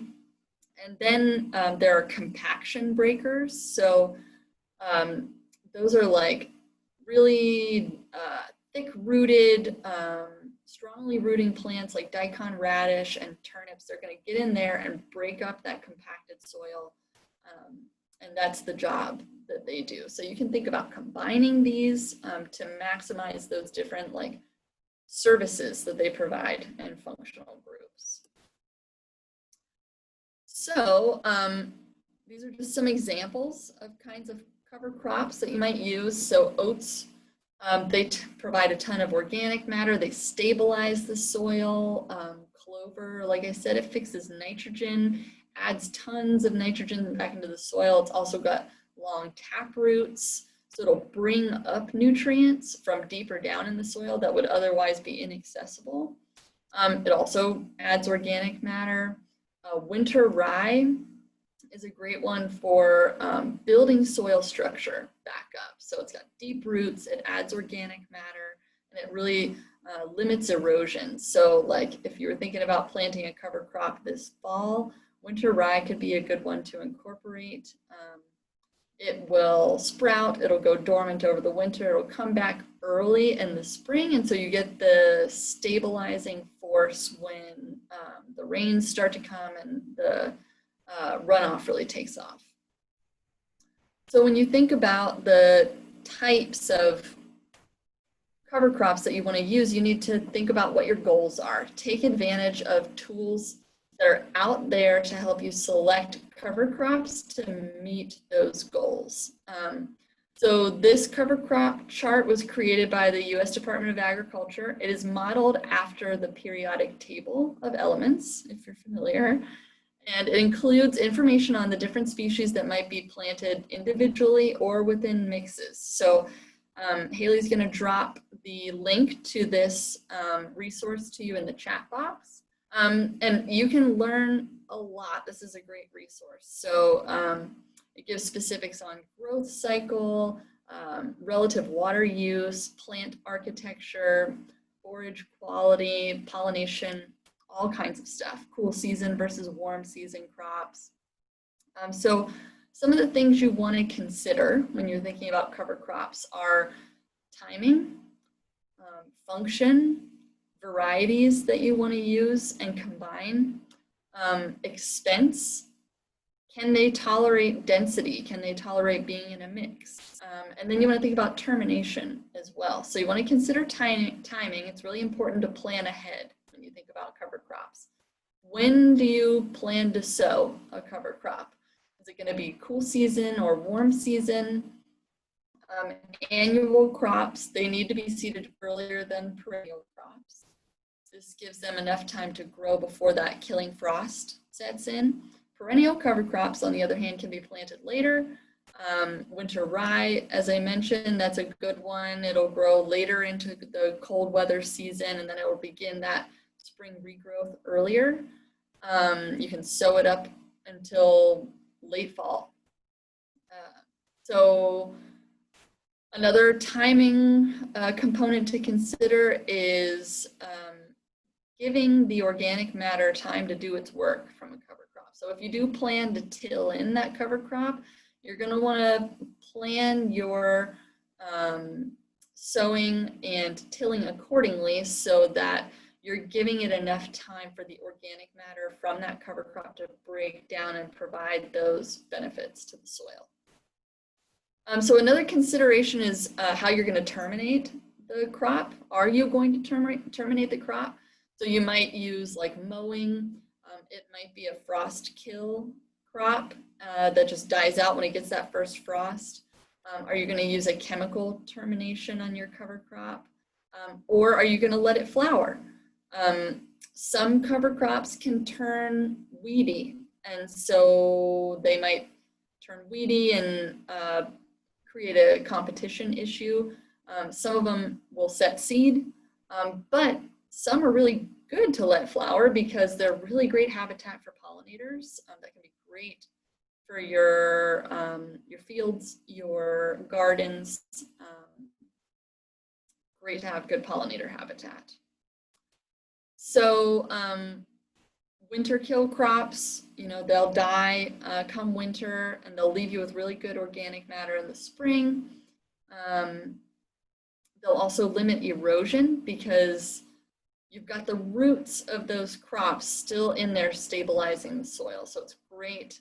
And then there are compaction breakers. So those are like really thick-rooted, strongly rooting plants like daikon radish and turnips. They're going to get in there and break up that compacted soil. And that's the job that they do. So you can think about combining these to maximize those different like services that they provide in functional groups. So these are just some examples of kinds of cover crops that you might use. So oats, they provide a ton of organic matter. They stabilize the soil. Clover, like I said, it fixes nitrogen, adds tons of nitrogen back into the soil. It's also got long tap roots, so it'll bring up nutrients from deeper down in the soil that would otherwise be inaccessible. It also adds organic matter. Winter rye is a great one for building soil structure back up. So it's got deep roots, it adds organic matter, and it really limits erosion. So like if you were thinking about planting a cover crop this fall, winter rye could be a good one to incorporate. It will sprout, it'll go dormant over the winter, it'll come back early in the spring, and so you get the stabilizing force when the rains start to come and the runoff really takes off. So when you think about the types of cover crops that you want to use, you need to think about what your goals are. Take advantage of tools that are out there to help you select cover crops to meet those goals. So this cover crop chart was created by the U.S. Department of Agriculture. It is modeled after the periodic table of elements, if you're familiar, and it includes information on the different species that might be planted individually or within mixes. So Haley's going to drop the link to this resource to you in the chat box. And you can learn a lot. This is a great resource. So it gives specifics on growth cycle, relative water use, plant architecture, forage quality, pollination, all kinds of stuff. Cool season versus warm season crops. So some of the things you want to consider when you're thinking about cover crops are timing, function, varieties that you want to use and combine, expense, can they tolerate density? Can they tolerate being in a mix? And then you want to think about termination as well. So you want to consider timing. It's really important to plan ahead when you think about cover crops. When do you plan to sow a cover crop? Is it going to be cool season or warm season? Annual crops, they need to be seeded earlier than perennial crops. This gives them enough time to grow before that killing frost sets in. Perennial cover crops, on the other hand, can be planted later. Winter rye, as I mentioned, that's a good one. It'll grow later into the cold weather season, and then it will begin that spring regrowth earlier. You can sow it up until late fall. So another timing component to consider is giving the organic matter time to do its work from a cover crop. So if you do plan to till in that cover crop, you're going to want to plan your sowing and tilling accordingly so that you're giving it enough time for the organic matter from that cover crop to break down and provide those benefits to the soil. So another consideration is how you're going to terminate the crop. Are you going to terminate the crop? So you might use like mowing. It might be a frost kill crop that just dies out when it gets that first frost. Are you going to use a chemical termination on your cover crop? Or are you going to let it flower? Some cover crops can turn weedy, and so they might turn weedy and create a competition issue. Some of them will set seed, but some are really good to let flower because they're really great habitat for pollinators. That can be great for your fields, your gardens. Great to have good pollinator habitat. So winter kill crops, they'll die come winter, and they'll leave you with really good organic matter in the spring. They'll also limit erosion because you've got the roots of those crops still in there stabilizing the soil. So it's great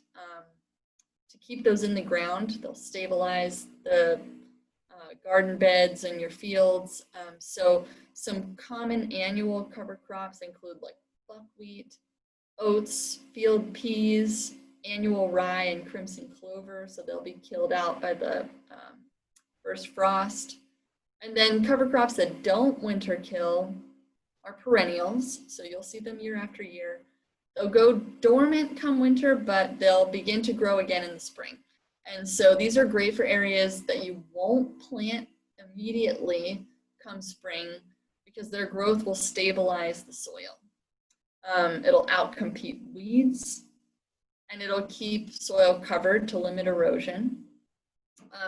to keep those in the ground. They'll stabilize the garden beds and your fields. So some common annual cover crops include like buckwheat, oats, field peas, annual rye, and crimson clover. So they'll be killed out by the first frost. And then cover crops that don't winter kill are perennials. So you'll see them year after year. They'll go dormant come winter, but they'll begin to grow again in the spring. And so these are great for areas that you won't plant immediately come spring because their growth will stabilize the soil. It'll outcompete weeds, and it'll keep soil covered to limit erosion.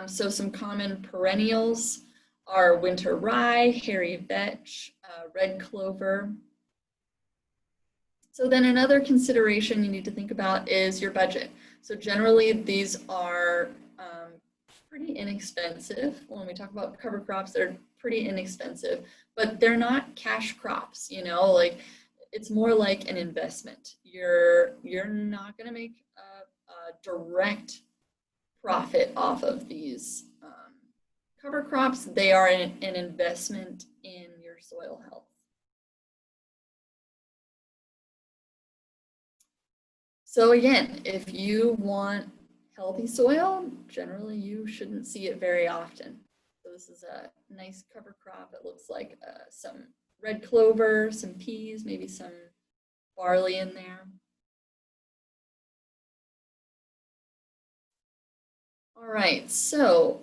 So some common perennials are winter rye, hairy vetch, red clover. So then another consideration you need to think about is your budget. So generally these are pretty inexpensive. When we talk about cover crops, they're pretty inexpensive, but they're not cash crops, like it's more like an investment. You're not going to make a direct profit off of these cover crops. They are an investment in your soil health. So again, if you want healthy soil, generally you shouldn't see it very often. So this is a nice cover crop. It looks like some red clover, some peas, maybe some barley in there. All right, so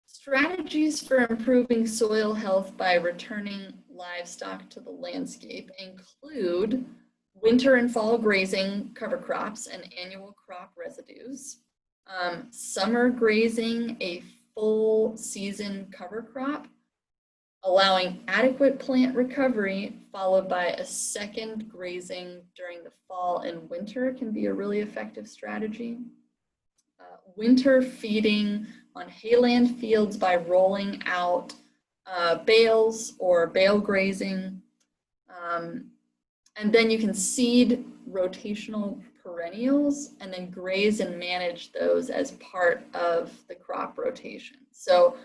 strategies for improving soil health by returning livestock to the landscape include winter and fall grazing cover crops and annual crop residues, summer grazing a full season cover crop, allowing adequate plant recovery followed by a second grazing during the fall and winter can be a really effective strategy. Winter feeding on hayland fields by rolling out bales or bale grazing. And then you can seed rotational perennials and then graze and manage those as part of the crop rotation. So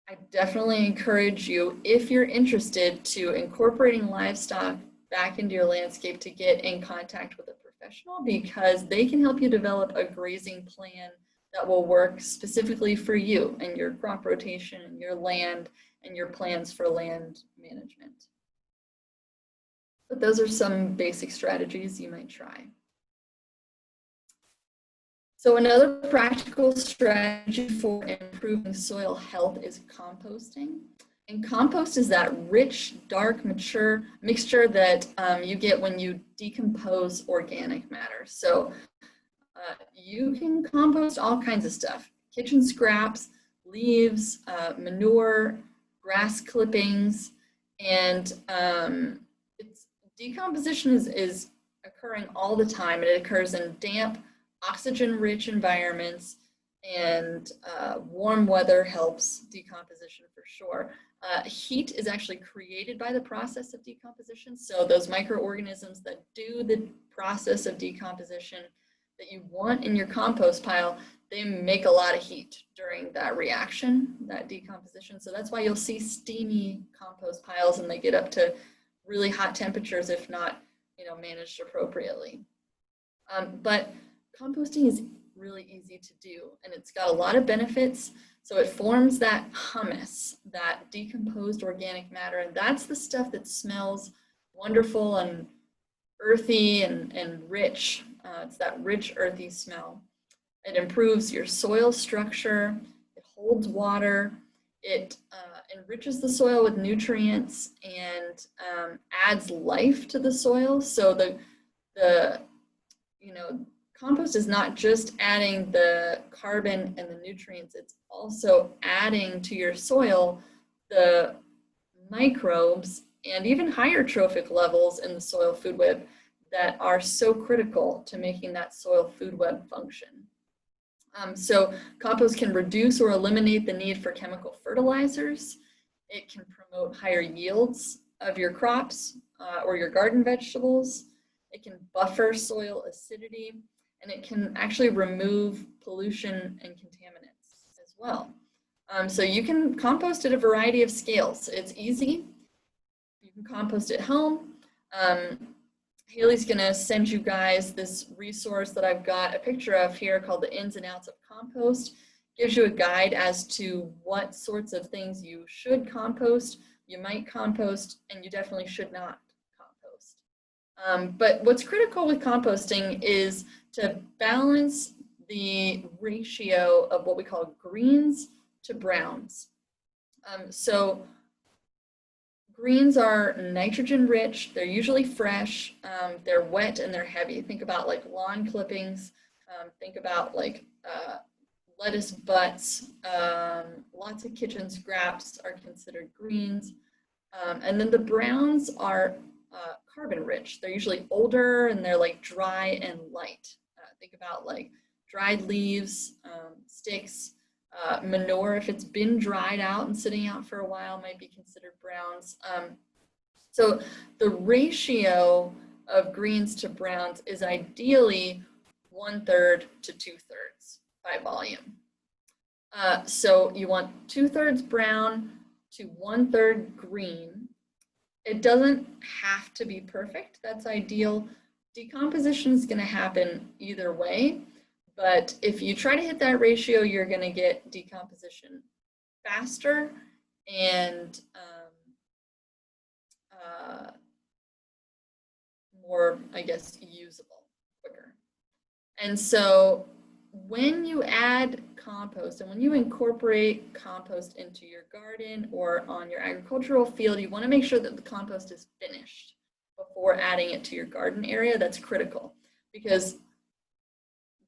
I definitely encourage you, if you're interested, to incorporating livestock back into your landscape to get in contact with a professional because they can help you develop a grazing plan that will work specifically for you and your crop rotation and your land and your plans for land management. But those are some basic strategies you might try. So another practical strategy for improving soil health is composting. And compost is that rich, dark, mature mixture that you get when you decompose organic matter. So you can compost all kinds of stuff: kitchen scraps, leaves, manure, grass clippings, and decomposition is occurring all the time. It occurs in damp, oxygen-rich environments, and warm weather helps decomposition for sure. Heat is actually created by the process of decomposition. So those microorganisms that do the process of decomposition that you want in your compost pile, they make a lot of heat during that reaction, that decomposition. So that's why you'll see steamy compost piles, and they get up to really hot temperatures if not, managed appropriately. But composting is really easy to do, and it's got a lot of benefits. So it forms that humus, that decomposed organic matter, and that's the stuff that smells wonderful and earthy and rich. It's that rich, earthy smell. It improves your soil structure. It holds water. It enriches the soil with nutrients and adds life to the soil. So the compost is not just adding the carbon and the nutrients, it's also adding to your soil the microbes and even higher trophic levels in the soil food web that are so critical to making that soil food web function. So compost can reduce or eliminate the need for chemical fertilizers. It can promote higher yields of your crops or your garden vegetables. It can buffer soil acidity, and it can actually remove pollution and contaminants as well. So you can compost at a variety of scales. It's easy. You can compost at home. Haley's gonna send you guys this resource that I've got a picture of here called The Ins and Outs of Compost. Gives you a guide as to what sorts of things you should compost, you might compost, and you definitely should not compost. But what's critical with composting is to balance the ratio of what we call greens to browns. So greens are nitrogen rich, they're usually fresh, they're wet and they're heavy. Think about like lawn clippings, think about like lettuce butts, lots of kitchen scraps are considered greens. And then the browns are carbon rich. They're usually older and they're like dry and light. Think about like dried leaves, sticks, manure, if it's been dried out and sitting out for a while, might be considered browns. So the ratio of greens to browns is ideally 1/3 to 2/3 by volume. So you want 2/3 brown to 1/3 green. It doesn't have to be perfect. That's ideal. Decomposition is going to happen either way. But if you try to hit that ratio, you're going to get decomposition faster and more, I guess, usable quicker. And so when you add compost and when you incorporate compost into your garden or on your agricultural field, you want to make sure that the compost is finished before adding it to your garden area. That's critical because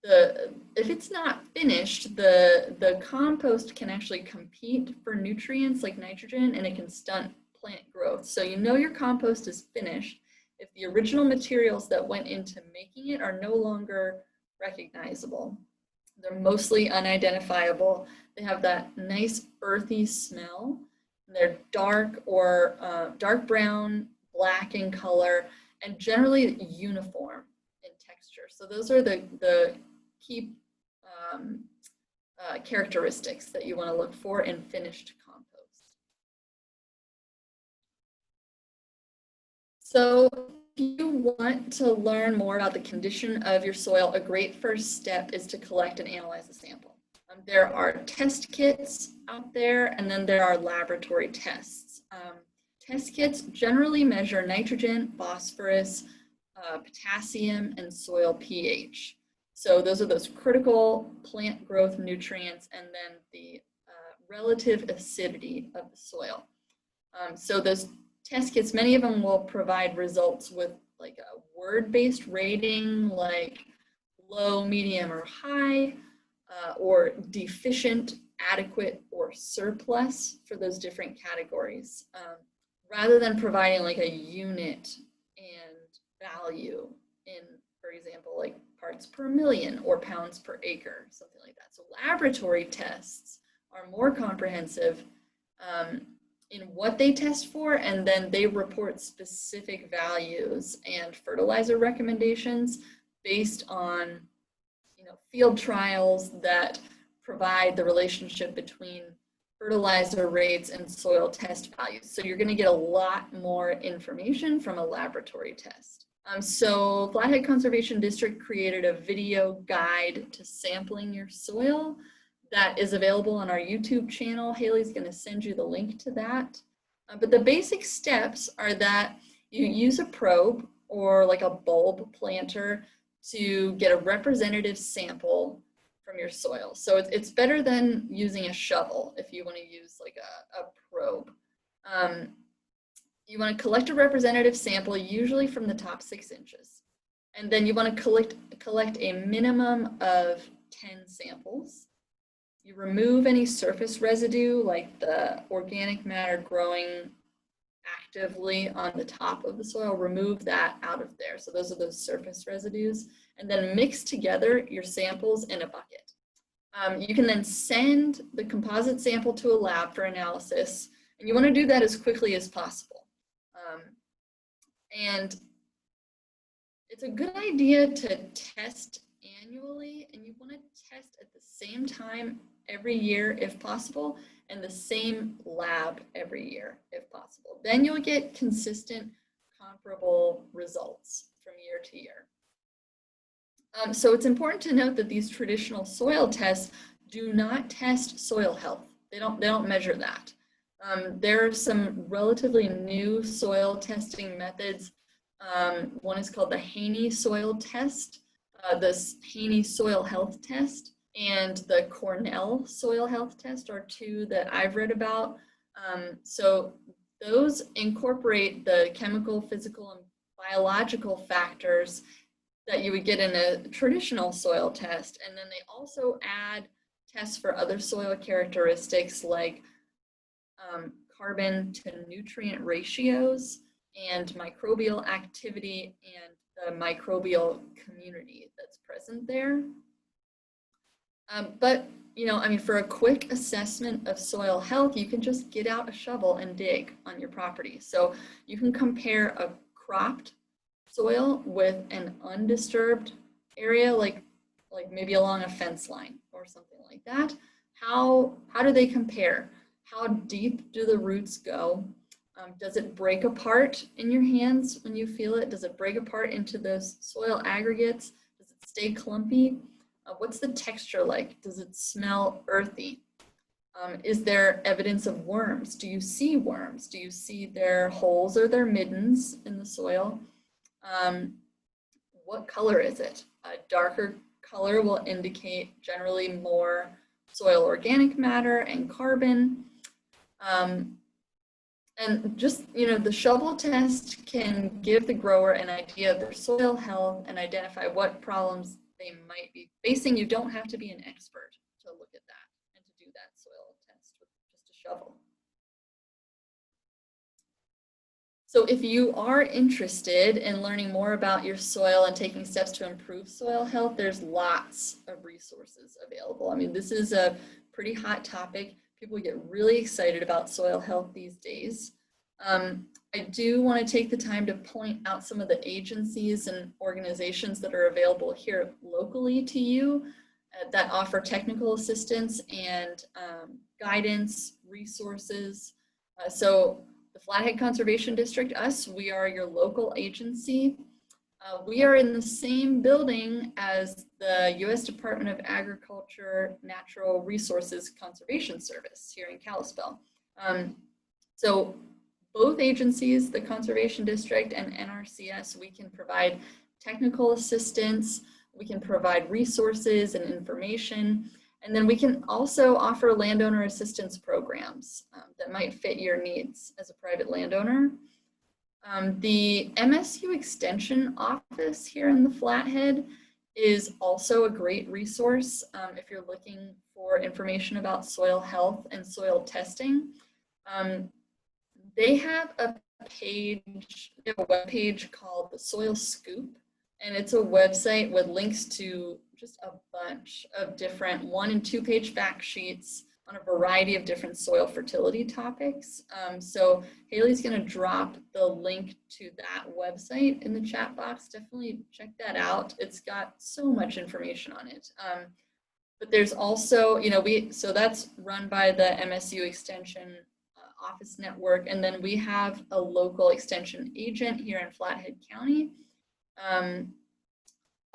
if it's not finished, the compost can actually compete for nutrients like nitrogen, and it can stunt plant growth. So you know your compost is finished if the original materials that went into making it are no longer recognizable. They're mostly unidentifiable. They have that nice earthy smell. They're dark or dark brown, black in color, and generally uniform in texture. So those are the key characteristics that you want to look for in finished compost. So if you want to learn more about the condition of your soil, a great first step is to collect and analyze a sample. There are test kits out there, and then there are laboratory tests. Test kits generally measure nitrogen, phosphorus, potassium, and soil pH. So those are those critical plant growth nutrients, and then the relative acidity of the soil. So those test kits, many of them will provide results with like a word-based rating, like low, medium, or high, or deficient, adequate, or surplus for those different categories, rather than providing like a unit and value in, for example, like parts per million or pounds per acre, something like that. So laboratory tests are more comprehensive in what they test for, and then they report specific values and fertilizer recommendations based on, you know, field trials that provide the relationship between fertilizer rates and soil test values. So you're going to get a lot more information from a laboratory test. So Flathead Conservation District created a video guide to sampling your soil that is available on our YouTube channel. Haley's going to send you the link to that. But the basic steps are that you use a probe or like a bulb planter to get a representative sample from your soil. So it's better than using a shovel if you want to use like a probe. You want to collect a representative sample, usually from the top 6 inches. And then you want to collect a minimum of 10 samples. You remove any surface residue, like the organic matter growing actively on the top of the soil, remove that out of there. So those are those surface residues. And then mix together your samples in a bucket. You can then send the composite sample to a lab for analysis, and you want to do that as quickly as possible. And it's a good idea to test annually, and you want to test at the same time every year if possible, and the same lab every year if possible. Then you'll get consistent, comparable results from year to year. So it's important to note that these traditional soil tests do not test soil health. They don't measure that. There are some relatively new soil testing methods. One is called the Haney soil test, the Haney soil health test, and the Cornell soil health test are 2 that I've read about. So those incorporate the chemical, physical, and biological factors that you would get in a traditional soil test. And then they also add tests for other soil characteristics like carbon to nutrient ratios and microbial activity and the microbial community that's present there. But, you know, I mean, for a quick assessment of soil health, you can just get out a shovel and dig on your property. So you can compare a cropped soil with an undisturbed area, like maybe along a fence line or something like that. How do they compare? How deep do the roots go? Does it break apart in your hands when you feel it? Does it break apart into those soil aggregates? Does it stay clumpy? What's the texture like? Does it smell earthy? Is there evidence of worms? Do you see worms? Do you see their holes or their middens in the soil? What color is it? A darker color will indicate generally more soil organic matter and carbon. And just, you know, the shovel test can give the grower an idea of their soil health and identify what problems they might be facing. You don't have to be an expert to look at that and to do that soil test with just a shovel. So if you are interested in learning more about your soil and taking steps to improve soil health, there's lots of resources available. I mean, this is a pretty hot topic. People get really excited about soil health these days. I do want to take the time to point out some of the agencies and organizations that are available here locally to you that offer technical assistance and guidance, resources. So the Flathead Conservation District, we are your local agency. We are in the same building as the U.S. Department of Agriculture Natural Resources Conservation Service here in Kalispell. So both agencies, the Conservation District and NRCS, we can provide technical assistance, we can provide resources and information, And then we can also offer landowner assistance programs that might fit your needs as a private landowner. The MSU Extension Office here in the Flathead is also a great resource if you're looking for information about soil health and soil testing. They have a web page called the Soil Scoop, and it's a website with links to just a bunch of different 1- and 2-page fact sheets on a variety of different soil fertility topics. So Haley's going to drop the link to that website in the chat box. Definitely check that out. It's got so much information on it. But there's also, so that's run by the MSU Extension Office Network, and then we have a local extension agent here in Flathead County.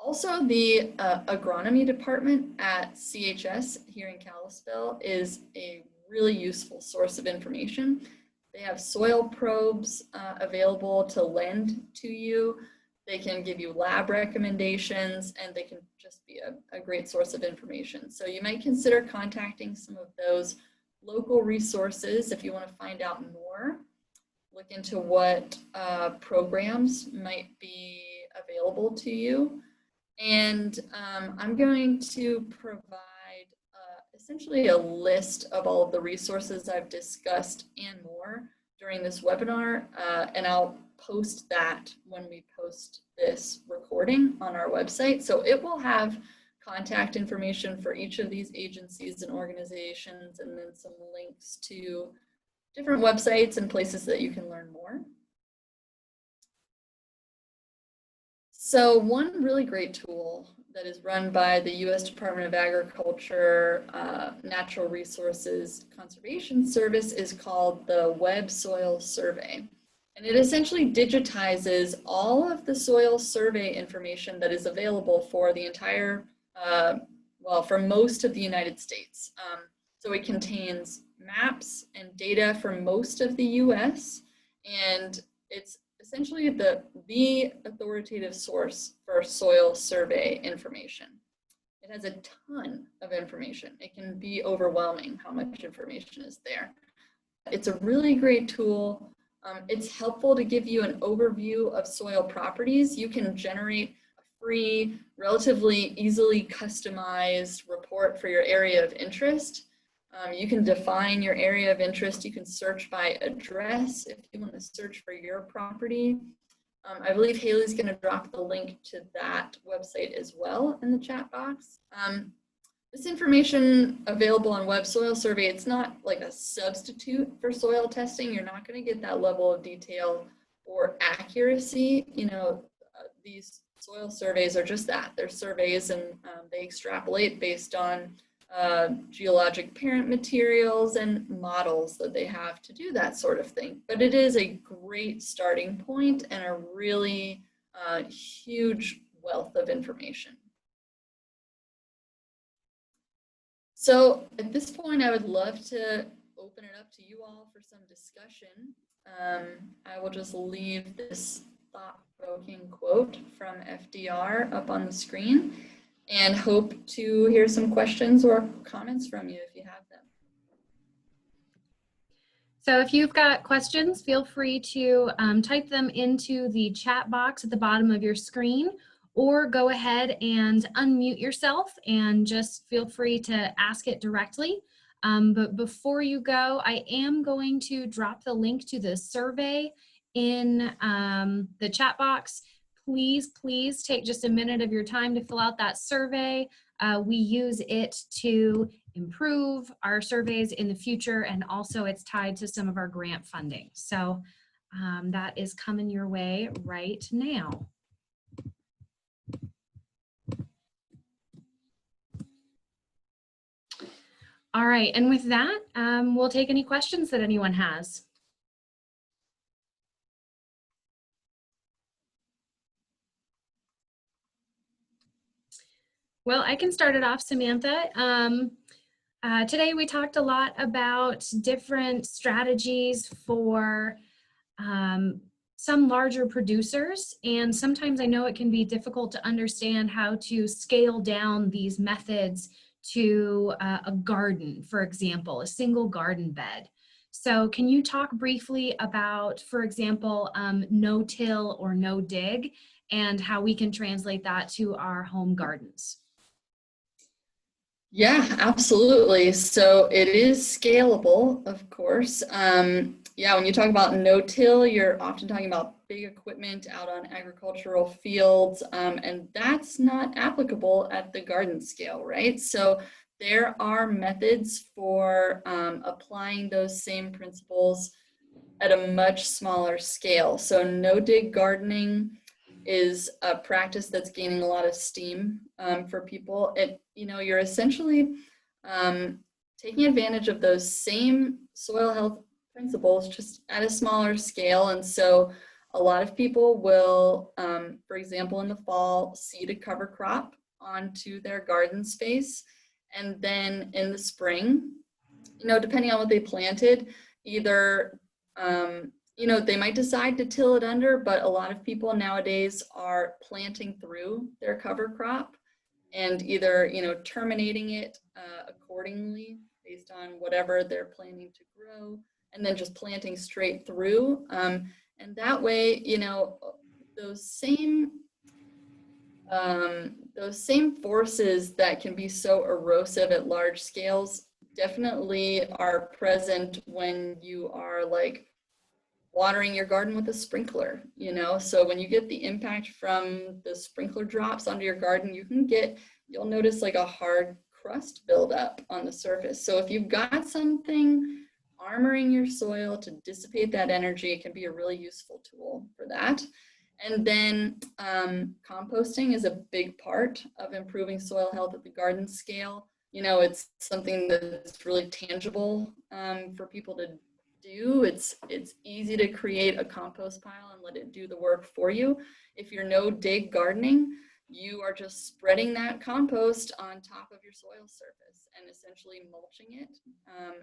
Also, the agronomy department at CHS here in Kalispell is a really useful source of information. They have soil probes available to lend to you. They can give you lab recommendations, and they can just be a great source of information. So you might consider contacting some of those local resources if you want to find out more. Look into what programs might be available to you. And I'm going to provide essentially a list of all of the resources I've discussed and more during this webinar, and I'll post that when we post this recording on our website. So it will have contact information for each of these agencies and organizations, and then some links to different websites and places that you can learn more. So one really great tool that is run by the U.S. Department of Agriculture Natural Resources Conservation Service is called the Web Soil Survey. And it essentially digitizes all of the soil survey information that is available for the entire, for most of the United States. So it contains maps and data for most of the U.S. and it's essentially the authoritative source for soil survey information. It has a ton of information. It can be overwhelming how much information is there. It's a really great tool. It's helpful to give you an overview of soil properties. You can generate a free, relatively easily customized report for your area of interest. You can define your area of interest. You can search by address if you want to search for your property. I believe Haley's going to drop the link to that website as well in the chat box. This information available on Web Soil Survey, it's not like a substitute for soil testing. You're not going to get that level of detail or accuracy. These soil surveys are just that. They're surveys, and they extrapolate based on geologic parent materials and models that they have to do that sort of thing. But it is a great starting point and a really huge wealth of information. So at this point, I would love to open it up to you all for some discussion. I will just leave this thought-provoking quote from FDR up on the screen and hope to hear some questions or comments from you if you have them. So if you've got questions, feel free to type them into the chat box at the bottom of your screen, or go ahead and unmute yourself and just feel free to ask it directly. But before you go, I am going to drop the link to the survey in the chat box. Please take just a minute of your time to fill out that survey. We use it to improve our surveys in the future, and also it's tied to some of our grant funding. So that is coming your way right now. All right, and with that, we'll take any questions that anyone has. Well, I can start it off, Samantha. Today we talked a lot about different strategies for some larger producers, and sometimes I know it can be difficult to understand how to scale down these methods to a garden, for example, a single garden bed. So can you talk briefly about, for example, no-till or no-dig, and how we can translate that to our home gardens? Yeah, absolutely. So it is scalable, of course. Yeah, when you talk about no-till, you're often talking about big equipment out on agricultural fields, and that's not applicable at the garden scale, right? So there are methods for applying those same principles at a much smaller scale. So no-dig gardening is a practice that's gaining a lot of steam for people. You're essentially taking advantage of those same soil health principles just at a smaller scale. And so a lot of people will, for example, in the fall, seed a cover crop onto their garden space. And then in the spring, depending on what they planted, either they might decide to till it under, but a lot of people nowadays are planting through their cover crop and either, terminating it accordingly based on whatever they're planning to grow, and then just planting straight through. And that way, those same forces that can be so erosive at large scales definitely are present when you are like watering your garden with a sprinkler, so when you get the impact from the sprinkler drops onto your garden, you'll notice like a hard crust buildup on the surface. So if you've got something armoring your soil to dissipate that energy, it can be a really useful tool for that. And then composting is a big part of improving soil health at the garden scale. It's something that's really tangible for people to do. It's easy to create a compost pile and let it do the work for you. If you're no-dig gardening, you are just spreading that compost on top of your soil surface and essentially mulching it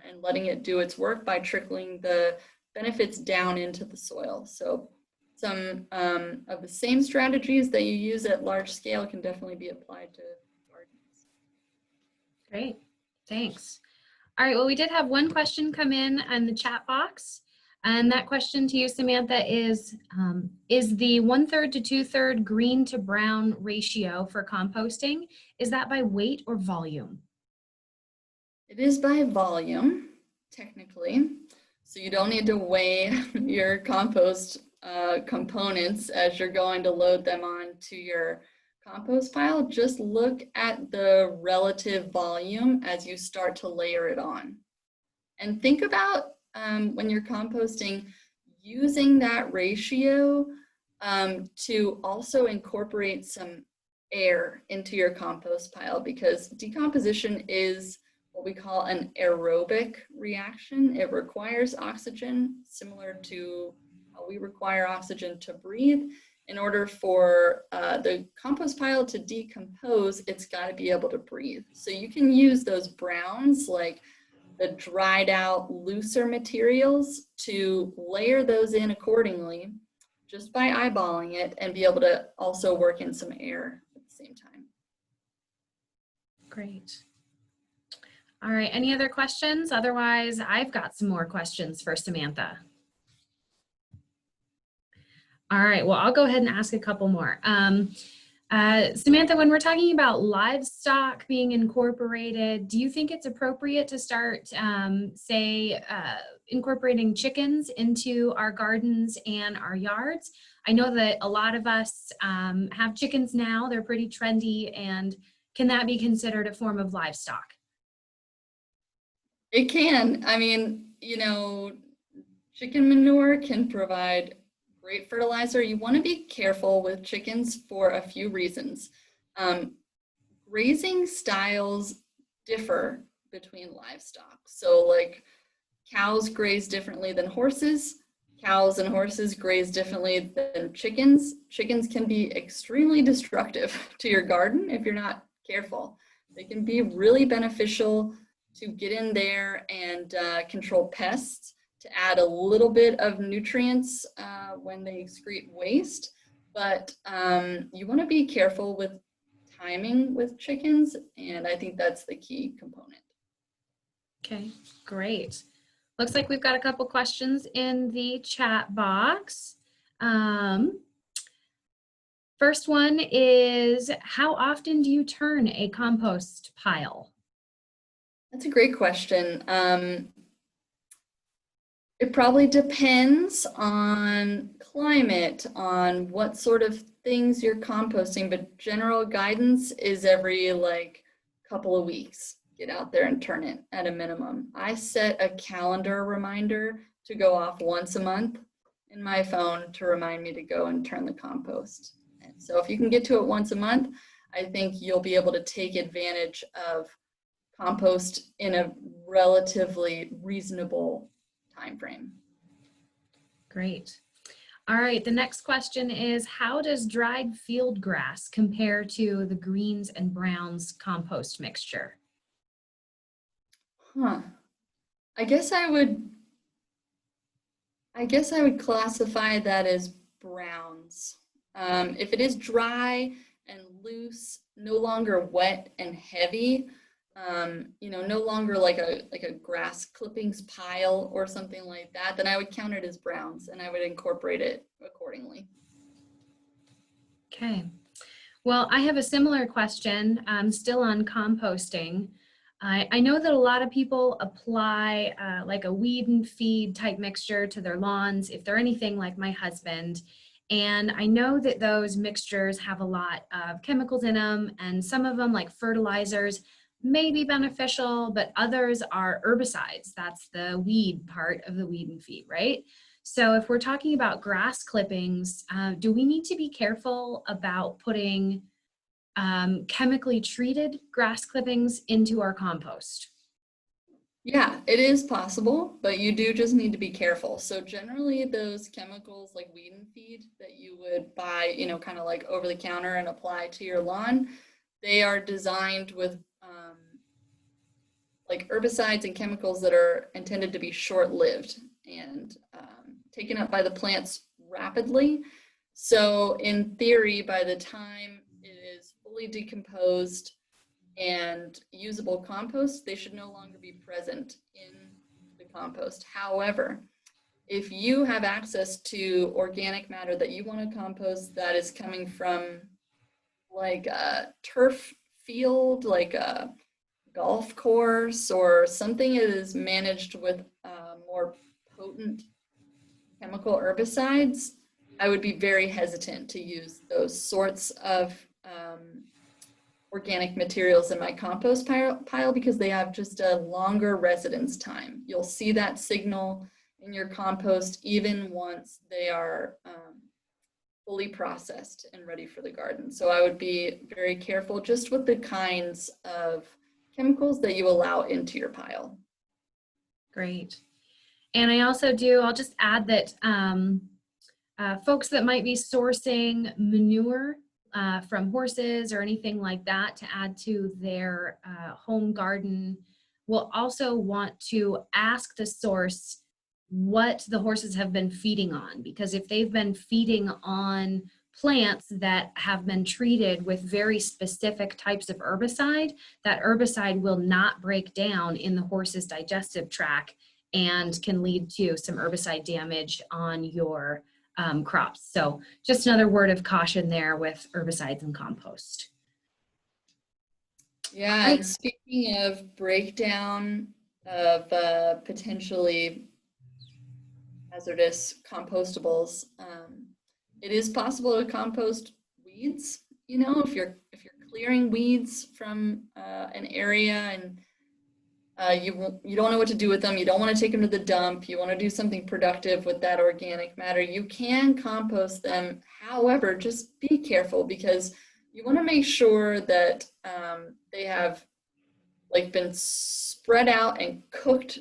and letting it do its work by trickling the benefits down into the soil. So some of the same strategies that you use at large scale can definitely be applied to gardens. Great, thanks. All right, well, we did have one question come in the chat box. And that question to you, Samantha, is the 1/3 to 2/3 green to brown ratio for composting, is that by weight or volume? It is by volume, technically. So you don't need to weigh your compost components as you're going to load them onto your compost pile. Just look at the relative volume as you start to layer it on. And think about when you're composting, using that ratio to also incorporate some air into your compost pile, because decomposition is what we call an aerobic reaction. It requires oxygen, similar to how we require oxygen to breathe. In order for the compost pile to decompose, it's got to be able to breathe. So you can use those browns, like the dried out looser materials, to layer those in accordingly just by eyeballing it and be able to also work in some air at the same time. Great. All right, any other questions? Otherwise, I've got some more questions for Samantha. All right, well, I'll go ahead and ask a couple more. Samantha, when we're talking about livestock being incorporated, do you think it's appropriate to start, incorporating chickens into our gardens and our yards? I know that a lot of us have chickens now. They're pretty trendy, and can that be considered a form of livestock? It can. I mean, chicken manure can provide great fertilizer. You want to be careful with chickens for a few reasons. Grazing styles differ between livestock. So like cows graze differently than horses. Cows and horses graze differently than chickens. Chickens can be extremely destructive to your garden if you're not careful. They can be really beneficial to get in there and control pests, to add a little bit of nutrients when they excrete waste. But you want to be careful with timing with chickens, and I think that's the key component. Okay, great. Looks like we've got a couple questions in the chat box. First one is, how often do you turn a compost pile? That's a great question. It probably depends on climate, on what sort of things you're composting, but general guidance is every like couple of weeks. Get out there and turn it at a minimum. I set a calendar reminder to go off once a month in my phone to remind me to go and turn the compost. And so if you can get to it once a month, I think you'll be able to take advantage of compost in a relatively reasonable time frame. Great. All right, the next question is, how does dried field grass compare to the greens and browns compost mixture? I guess I would classify that as browns. If it is dry and loose, no longer wet and heavy, no longer like a grass clippings pile or something like that, then I would count it as browns and I would incorporate it accordingly. Okay. Well, I have a similar question, still on composting. I know that a lot of people apply like a weed and feed type mixture to their lawns if they're anything like my husband. And I know that those mixtures have a lot of chemicals in them, and some of them, like fertilizers, may be beneficial, but others are herbicides. That's the weed part of the weed and feed, right? So if we're talking about grass clippings, do we need to be careful about putting chemically treated grass clippings into our compost? Yeah, it is possible, but you do just need to be careful. So generally those chemicals like weed and feed that you would buy, kind of like over the counter and apply to your lawn, they are designed with like herbicides and chemicals that are intended to be short-lived and taken up by the plants rapidly. So in theory, by the time it is fully decomposed and usable compost, they should no longer be present in the compost. However, if you have access to organic matter that you want to compost that is coming from like a turf field, like a golf course, or something that is managed with more potent chemical herbicides, I would be very hesitant to use those sorts of organic materials in my compost pile because they have just a longer residence time. You'll see that signal in your compost even once they are fully processed and ready for the garden. So I would be very careful just with the kinds of chemicals that you allow into your pile. Great. And I also I'll just add that folks that might be sourcing manure from horses or anything like that to add to their home garden will also want to ask the source what the horses have been feeding on, because if they've been feeding on plants that have been treated with very specific types of herbicide, that herbicide will not break down in the horse's digestive tract and can lead to some herbicide damage on your crops. So just another word of caution there with herbicides and compost. Yeah, and speaking of breakdown of potentially hazardous compostables, it is possible to compost weeds. If you're clearing weeds from an area and you don't know what to do with them, you don't want to take them to the dump, you want to do something productive with that organic matter, you can compost them. However, just be careful because you want to make sure that they have like been spread out and cooked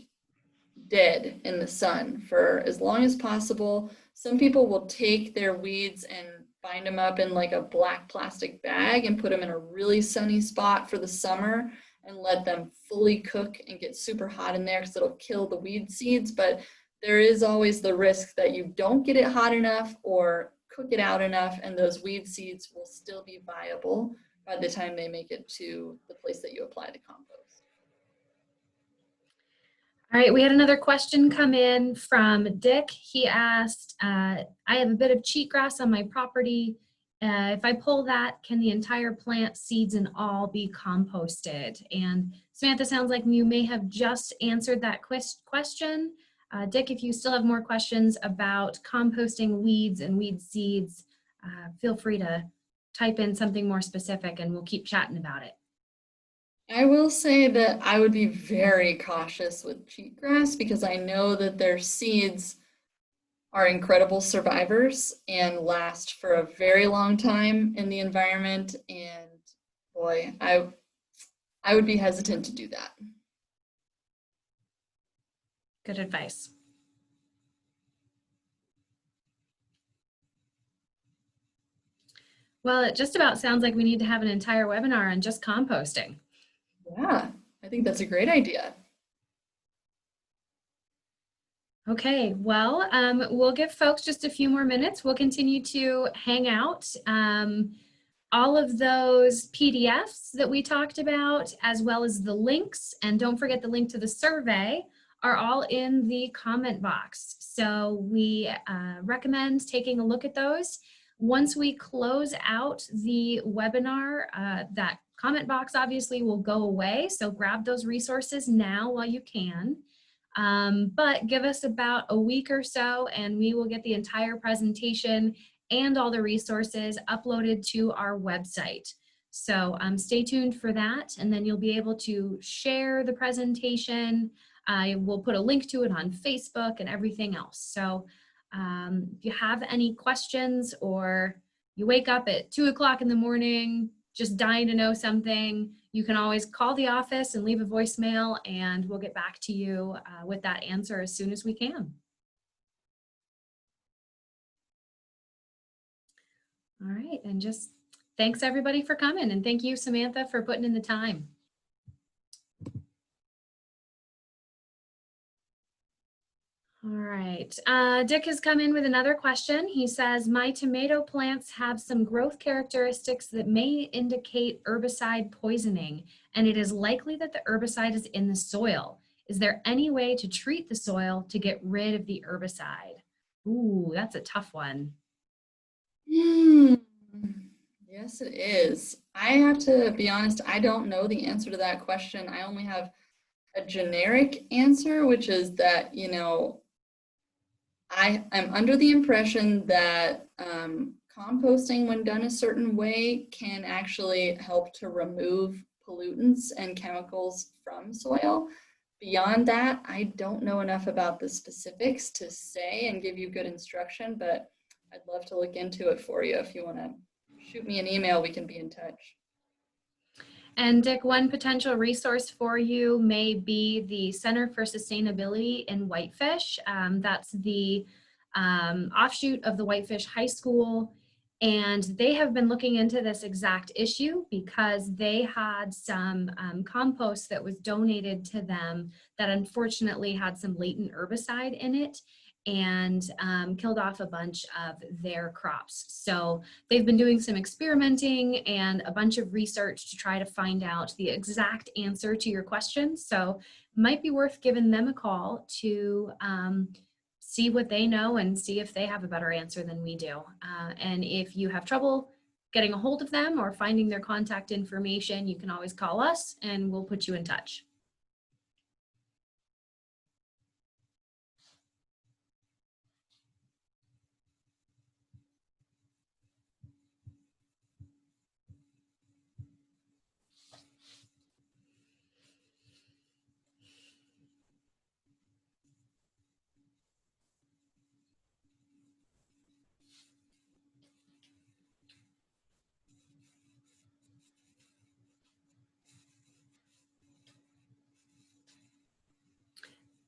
dead in the sun for as long as possible. Some people will take their weeds and bind them up in like a black plastic bag and put them in a really sunny spot for the summer and let them fully cook and get super hot in there because it'll kill the weed seeds. But there is always the risk that you don't get it hot enough or cook it out enough and those weed seeds will still be viable. by the time they make it to the place that you apply the compost. All right, we had another question come in from Dick. He asked, I have a bit of cheatgrass on my property. If I pull that, can the entire plant, seeds and all, be composted? And Samantha, sounds like you may have just answered that question. Dick, if you still have more questions about composting weeds and weed seeds, feel free to type in something more specific and we'll keep chatting about it. I will say that I would be very cautious with cheatgrass because I know that their seeds are incredible survivors and last for a very long time in the environment. And boy, I would be hesitant to do that. Good advice. Well, it just about sounds like we need to have an entire webinar on just composting. Yeah, I think that's a great idea. Okay, well, we'll give folks just a few more minutes. We'll continue to hang out. All of those PDFs that we talked about, as well as the links, and don't forget the link to the survey, are all in the comment box. So we recommend taking a look at those. Once we close out the webinar, that comment box obviously will go away. So grab those resources now while you can. But give us about a week or so and we will get the entire presentation and all the resources uploaded to our website. So stay tuned for that, and then you'll be able to share the presentation. I will put a link to it on Facebook and everything else. So if you have any questions or you wake up at 2 o'clock in the morning just dying to know something, you can always call the office and leave a voicemail and we'll get back to you with that answer as soon as we can. All right, and just thanks everybody for coming, and thank you, Samantha, for putting in the time. All right, Dick has come in with another question. He says, my tomato plants have some growth characteristics that may indicate herbicide poisoning, and it is likely that the herbicide is in the soil. Is there any way to treat the soil to get rid of the herbicide? Ooh, that's a tough one. Yes, it is. I have to be honest, I don't know the answer to that question. I only have a generic answer, which is that, you know, I'm under the impression that composting, when done a certain way, can actually help to remove pollutants and chemicals from soil. Beyond that, I don't know enough about the specifics to say and give you good instruction, but I'd love to look into it for you. If you want to shoot me an email, we can be in touch. And Dick, one potential resource for you may be the Center for Sustainability in Whitefish. That's the offshoot of the Whitefish High School. And they have been looking into this exact issue because they had some compost that was donated to them that unfortunately had some latent herbicide in it and killed off a bunch of their crops. So they've been doing some experimenting and a bunch of research to try to find out the exact answer to your question. So it might be worth giving them a call to see what they know and see if they have a better answer than we do. And if you have trouble getting a hold of them or finding their contact information, you can always call us and we'll put you in touch.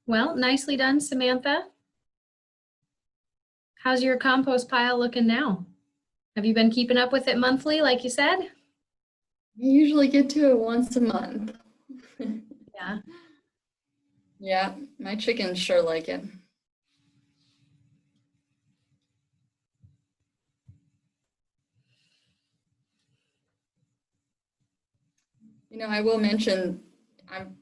Well, nicely done, Samantha. How's your compost pile looking now? Have you been keeping up with it monthly, like you said? I usually get to it once a month. Yeah. Yeah, my chickens sure like it. I will mention I'm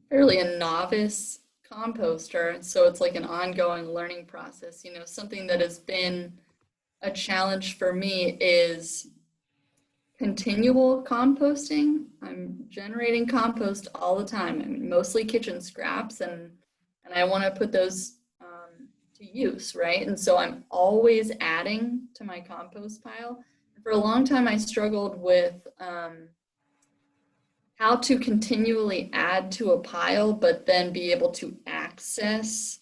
fairly a novice composter, so it's like an ongoing learning process. Something that has been a challenge for me is continual composting. I'm generating compost all the time. I mean, mostly kitchen scraps, and I want to put those to use, right? And so I'm always adding to my compost pile. For a long time, I struggled with how to continually add to a pile, but then be able to access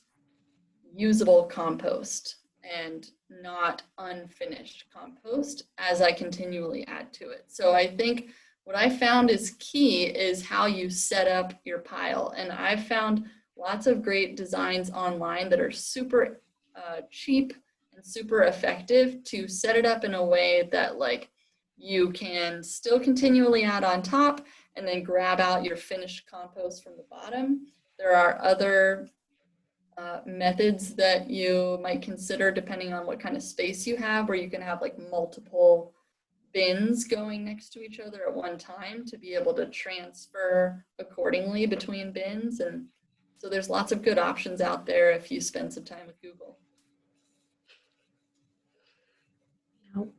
usable compost and not unfinished compost as I continually add to it. So I think what I found is key is how you set up your pile. And I've found lots of great designs online that are super cheap and super effective to set it up in a way that like you can still continually add on top and then grab out your finished compost from the bottom. There are other methods that you might consider depending on what kind of space you have, where you can have like multiple bins going next to each other at one time to be able to transfer accordingly between bins. And so there's lots of good options out there if you spend some time with Google. Nope.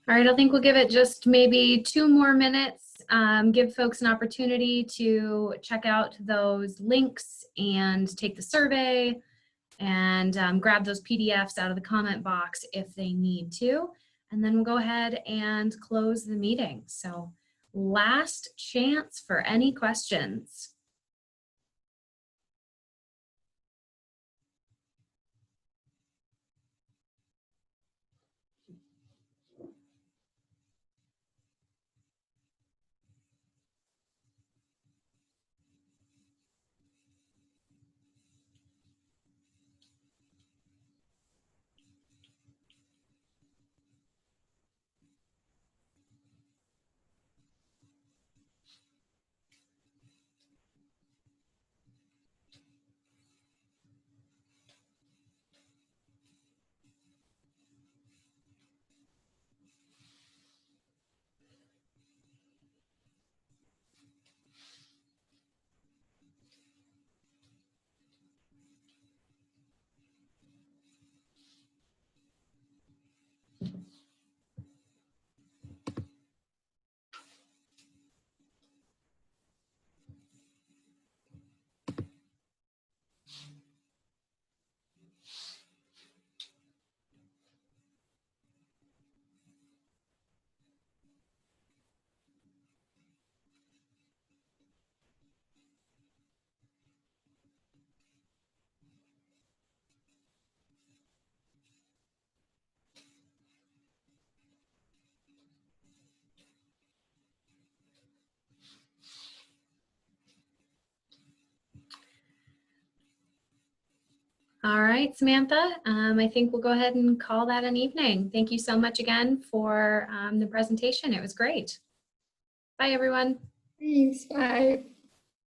All right, I think we'll give it just maybe 2 more minutes, give folks an opportunity to check out those links and take the survey and grab those PDFs out of the comment box if they need to. And then we'll go ahead and close the meeting. So last chance for any questions. All right, Samantha, I think we'll go ahead and call that an evening. Thank you so much again for the presentation. It was great. Bye, everyone. Thanks, bye.